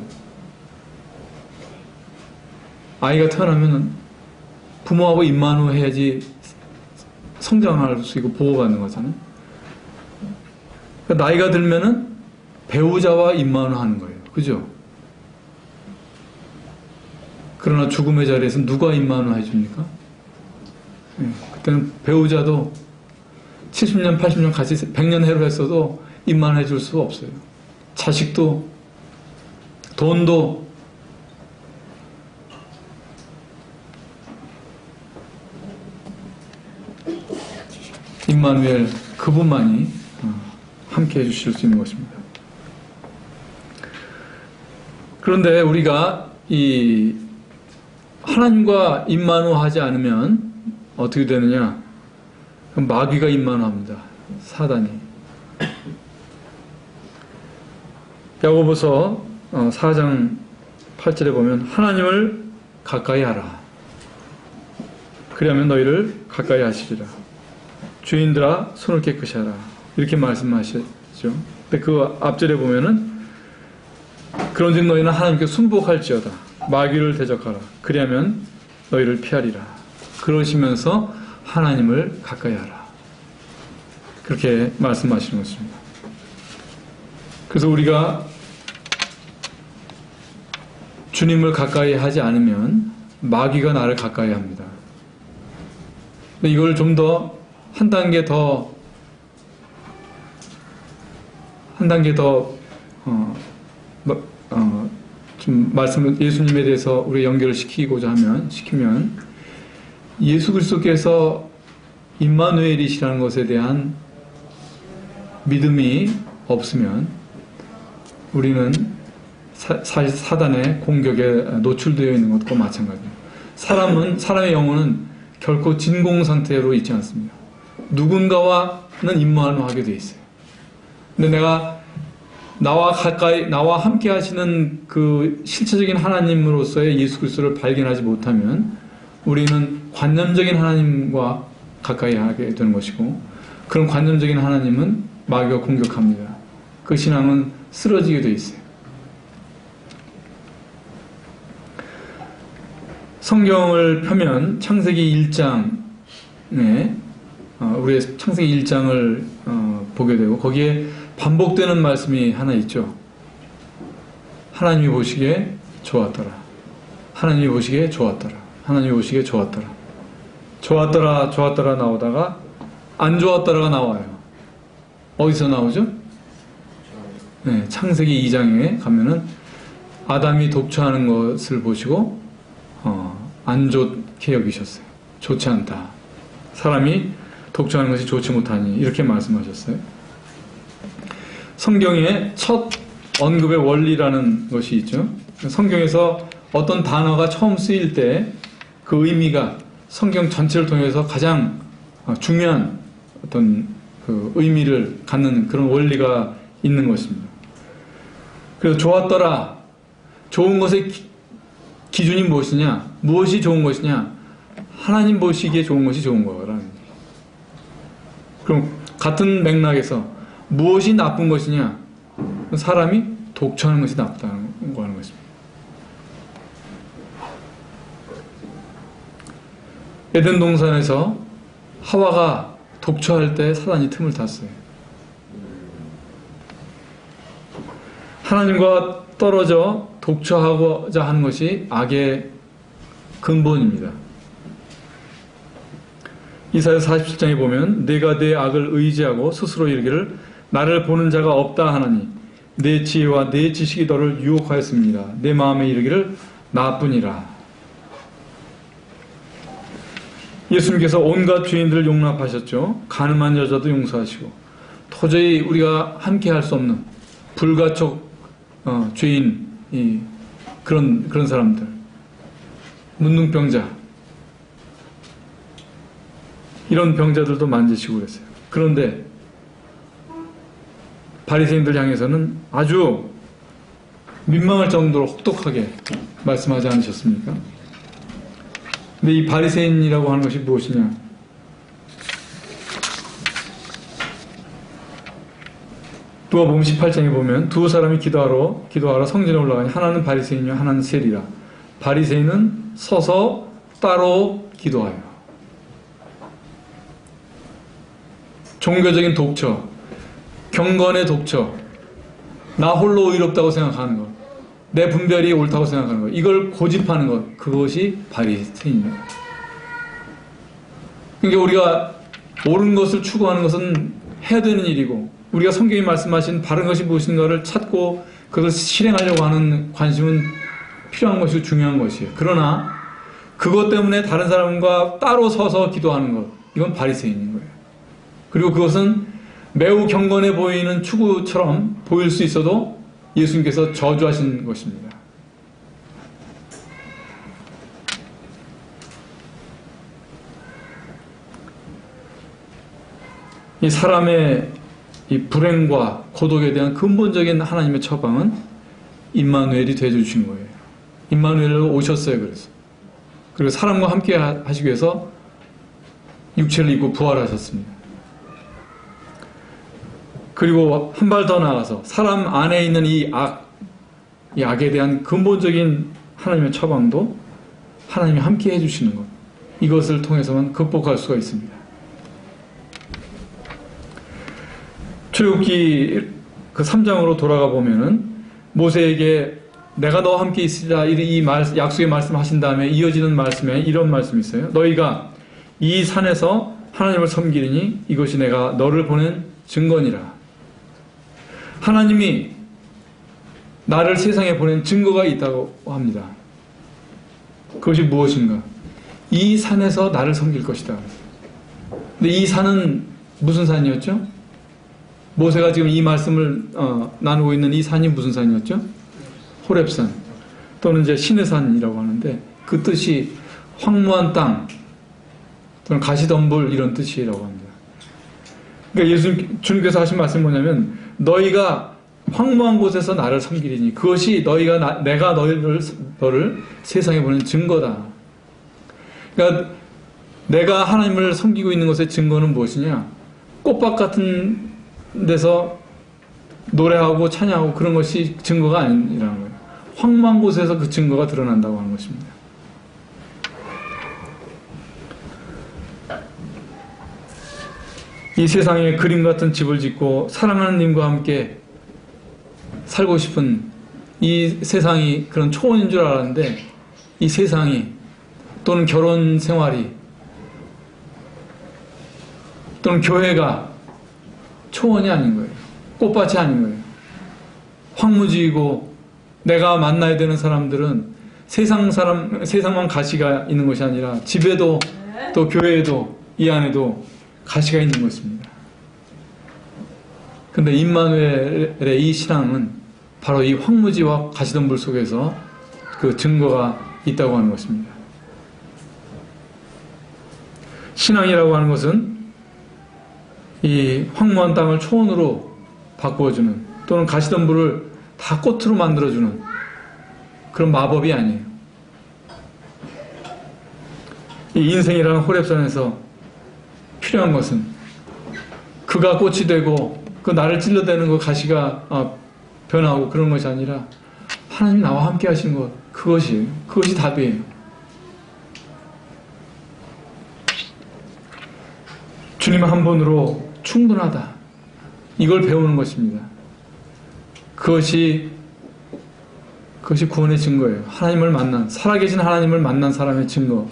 아이가 태어나면은 부모하고 임마누 해야지 성장할 수 있고 보호받는 거잖아요. 그러니까 나이가 들면은 배우자와 임만하는 거예요. 그죠? 그러나 죽음의 자리에서 누가 임만을 해줍니까? 네, 그때는 배우자도 70년, 80년 같이 100년 해로 했어도 임만해 줄 수가 없어요. 자식도, 돈도, 임마누엘 그분만이 함께 해주실 수 있는 것입니다. 그런데 우리가 이 하나님과 임마누하지 않으면 어떻게 되느냐? 그럼 마귀가 임마누합니다. 사단이. 야고보서 4장 8절에 보면 하나님을 가까이 하라. 그리하면 너희를 가까이 하시리라. 주인들아 손을 깨끗이 하라. 이렇게 말씀하셨죠. 근데 그 앞절에 보면은 그런즉 너희는 하나님께 순복할지어다. 마귀를 대적하라. 그리하면 너희를 피하리라. 그러시면서 하나님을 가까이 하라. 그렇게 말씀하시는 것입니다. 그래서 우리가 주님을 가까이 하지 않으면 마귀가 나를 가까이 합니다. 근데 이걸 좀 더 한 단계 더 좀 말씀을 예수님에 대해서 우리 연결을 시키면 예수 그리스도께서 임마누엘이시라는 것에 대한 믿음이 없으면 우리는 사단의 공격에 노출되어 있는 것과 마찬가지입니다. 사람의 영혼은 결코 진공 상태로 있지 않습니다. 누군가와는 임마누하게 되어 있어요. 근데 나와 함께 하시는 그 실체적인 하나님으로서의 예수 그리스도를 발견하지 못하면 우리는 관념적인 하나님과 가까이 하게 되는 것이고, 그런 관념적인 하나님은 마귀가 공격합니다. 그 신앙은 쓰러지게 되어 있어요. 성경을 펴면 창세기 1장에 우리의 창세기 1장을 보게 되고 거기에 반복되는 말씀이 하나 있죠. 하나님이 보시기에 좋았더라. 하나님이 보시기에 좋았더라. 하나님이 보시기에 좋았더라. 좋았더라 나오다가 안 좋았더라가 나와요. 어디서 나오죠? 네, 창세기 2장에 가면은 아담이 독초하는 것을 보시고 안 좋게 여기셨어요. 좋지 않다. 사람이 독초하는 것이 좋지 못하니 이렇게 말씀하셨어요. 성경의 첫 언급의 원리라는 것이 있죠. 성경에서 어떤 단어가 처음 쓰일 때 그 의미가 성경 전체를 통해서 가장 중요한 어떤 그 의미를 갖는 그런 원리가 있는 것입니다. 그래서 좋았더라. 좋은 것의 기준이 무엇이냐? 무엇이 좋은 것이냐? 하나님 보시기에 좋은 것이 좋은 거라는 거예요. 그럼 같은 맥락에서 무엇이 나쁜 것이냐? 사람이 독초하는 것이 나쁘다는 거 하는 것입니다. 에덴 동산에서 하와가 독초할 때 사단이 틈을 탔어요. 하나님과 떨어져 독초하고자 하는 것이 악의 근본입니다. 이사야 47장에 보면 내가 내 악을 의지하고 스스로 이르기를 나를 보는 자가 없다 하나니 내 지혜와 내 지식이 너를 유혹하였습니다. 내 마음에 이르기를 나뿐이라. 예수님께서 온갖 죄인들을 용납하셨죠. 가늠한 여자도 용서하시고 도저히 우리가 함께 할 수 없는 불가촉 죄인 그런 사람들, 문둥병자 이런 병자들도 만지시고 그랬어요. 그런데 바리새인들 향해서는 아주 민망할 정도로 혹독하게 말씀하지 않으셨습니까? 근데 이 바리새인이라고 하는 것이 무엇이냐? 누가복음 18장에 보면 두 사람이 기도하러 성전에 올라가니 하나는 바리새인이요 하나는 세리라. 바리새인은 서서 따로 기도하여. 종교적인 독처, 경건의 독처, 나 홀로 의롭다고 생각하는 것, 내 분별이 옳다고 생각하는 것, 이걸 고집하는 것, 그것이 바리새인입니다. 그러니까 우리가 옳은 것을 추구하는 것은 해야 되는 일이고, 우리가 성경이 말씀하신 바른 것이 무엇인가를 찾고 그것을 실행하려고 하는 관심은 필요한 것이고 중요한 것이에요. 그러나 그것 때문에 다른 사람과 따로 서서 기도하는 것, 이건 바리새인인 거예요. 그리고 그것은 매우 경건해 보이는 추구처럼 보일 수 있어도 예수님께서 저주하신 것입니다. 이 사람의 이 불행과 고독에 대한 근본적인 하나님의 처방은 임마누엘이 되어주신 거예요. 임마누엘로 오셨어요. 그리고 사람과 함께 하시기 위해서 육체를 입고 부활하셨습니다. 그리고 한 발 더 나아가서 사람 안에 있는 이 악에 대한 근본적인 하나님의 처방도 하나님이 함께 해주시는 것, 이것을 통해서만 극복할 수가 있습니다. 출애굽기 그 3장으로 돌아가 보면은 모세에게 내가 너와 함께 있으리라 이 약속의 말씀하신 다음에 이어지는 말씀에 이런 말씀이 있어요. 너희가 이 산에서 하나님을 섬기리니 이것이 내가 너를 보낸 증거니라. 하나님이 나를 세상에 보낸 증거가 있다고 합니다. 그것이 무엇인가? 이 산에서 나를 섬길 것이다. 근데 이 산은 무슨 산이었죠? 모세가 지금 이 말씀을 나누고 있는 이 산이 무슨 산이었죠? 호렙산 또는 이제 신의 산이라고 하는데 그 뜻이 황무한 땅 또는 가시덤불 이런 뜻이라고 합니다. 그러니까 주님께서 하신 말씀이 뭐냐면 너희가 황무한 곳에서 나를 섬기리니 그것이 내가 너를 세상에 보낸 증거다. 그러니까 내가 하나님을 섬기고 있는 것의 증거는 무엇이냐? 꽃밭 같은 데서 노래하고 찬양하고 그런 것이 증거가 아니라는 거예요. 황무한 곳에서 그 증거가 드러난다고 하는 것입니다. 이 세상에 그림 같은 집을 짓고 사랑하는 님과 함께 살고 싶은 이 세상이 그런 초원인 줄 알았는데 이 세상이 또는 결혼 생활이 또는 교회가 초원이 아닌 거예요. 꽃밭이 아닌 거예요. 황무지이고 내가 만나야 되는 사람들은 세상만 가시가 있는 것이 아니라 집에도 또 교회에도 이 안에도 가시가 있는 것입니다. 근데 임마누엘의 이 신앙은 바로 이 황무지와 가시덤불 속에서 그 증거가 있다고 하는 것입니다. 신앙이라고 하는 것은 이 황무한 땅을 초원으로 바꾸어주는 또는 가시덤불을 다 꽃으로 만들어주는 그런 마법이 아니에요. 이 인생이라는 호렙산에서 필요한 것은 그가 꽃이 되고 그 나를 찔러대는 그 가시가 변하고 그런 것이 아니라 하나님 나와 함께 하신 것, 그것이 답이에요. 주님 한 분으로 충분하다. 이걸 배우는 것입니다. 그것이 구원의 증거예요. 살아계신 하나님을 만난 사람의 증거.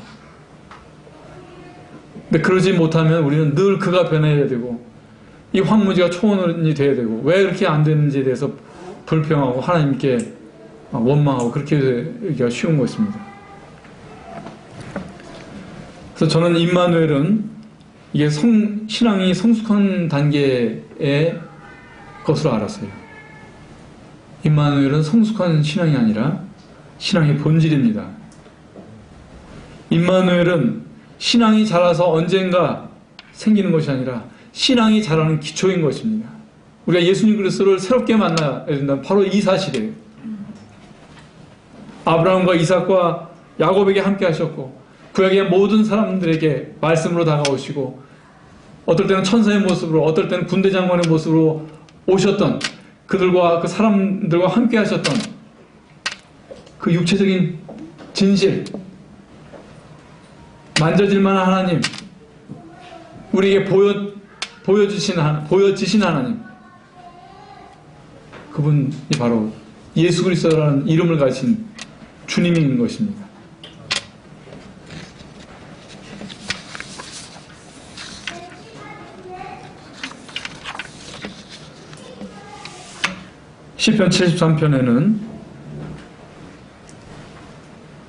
근데 그러지 못하면 우리는 늘 그가 변해야 되고 이 황무지가 초원이 돼야 되고 왜 그렇게 안 되는지에 대해서 불평하고 하나님께 원망하고 그렇게 되기가 쉬운 것입니다. 그래서 저는 임마누엘은 이게 신앙이 성숙한 단계의 것으로 알았어요. 임마누엘은 성숙한 신앙이 아니라 신앙의 본질입니다. 임마누엘은 신앙이 자라서 언젠가 생기는 것이 아니라 신앙이 자라는 기초인 것입니다. 우리가 예수님 그리스도를 새롭게 만나야 된다면 바로 이 사실이에요. 아브라함과 이삭과 야곱에게 함께 하셨고 구약의 모든 사람들에게 말씀으로 다가오시고 어떨 때는 천사의 모습으로 어떨 때는 군대 장관의 모습으로 오셨던 그들과 그 사람들과 함께 하셨던 그 육체적인 진실, 만져질 만한 하나님, 우리에게 보여지신 하나님, 그분이 바로 예수 그리스도라는 이름을 가진 주님인 것입니다. 시편 73편에는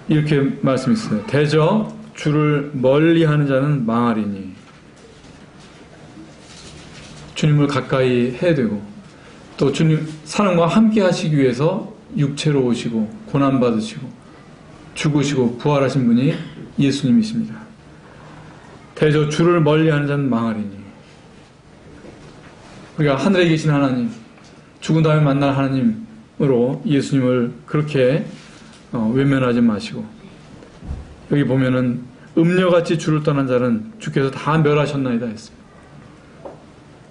이렇게 말씀했어요. 대저 주를 멀리하는 자는 망하리니. 주님을 가까이 해야 되고, 또 주님 사랑과 함께 하시기 위해서 육체로 오시고 고난 받으시고 죽으시고 부활하신 분이 예수님이십니다. 대저 주를 멀리하는 자는 망하리니. 우리가 하늘에 계신 하나님, 죽은 다음에 만날 하나님으로 예수님을 그렇게 외면하지 마시고, 여기 보면은 음녀같이 주를 떠난 자는 주께서 다 멸하셨나이다 했습니다.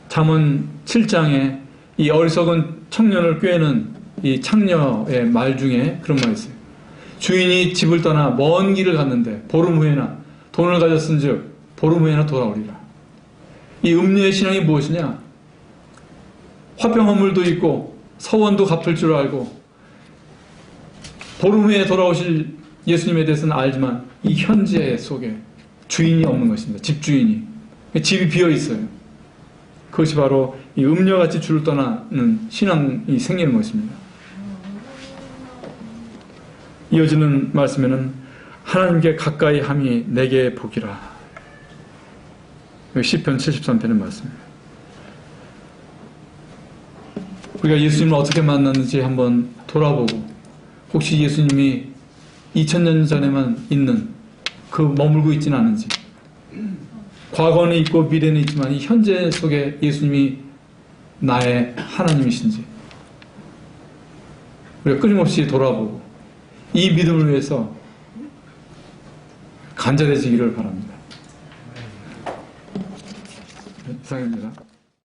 잠언 7장에 이 어리석은 청년을 꾀는 이 창녀의 말 중에 그런 말이 있어요. 주인이 집을 떠나 먼 길을 갔는데 보름 후에나 돈을 가졌은즉 보름 후에나 돌아오리라. 이 음녀의 신앙이 무엇이냐? 화평 허물도 있고 서원도 갚을 줄 알고 보름 후에 돌아오실 예수님에 대해서는 알지만 이 현재 속에 주인이 없는 것입니다. 집주인이. 집이 비어 있어요. 그것이 바로 이 음녀같이 주를 떠나는 신앙이 생기는 것입니다. 이어지는 말씀에는 하나님께 가까이 함이 내게 복이라. 시편 73편의 말씀입니다. 우리가 예수님을 어떻게 만났는지 한번 돌아보고, 혹시 예수님이 2000년 전에만 있는 머물고 있지는 않은지, 과거는 있고 미래는 있지만 이 현재 속에 예수님이 나의 하나님이신지 우리가 끊임없이 돌아보고 이 믿음을 위해서 간절해지기를 바랍니다. 이상입니다.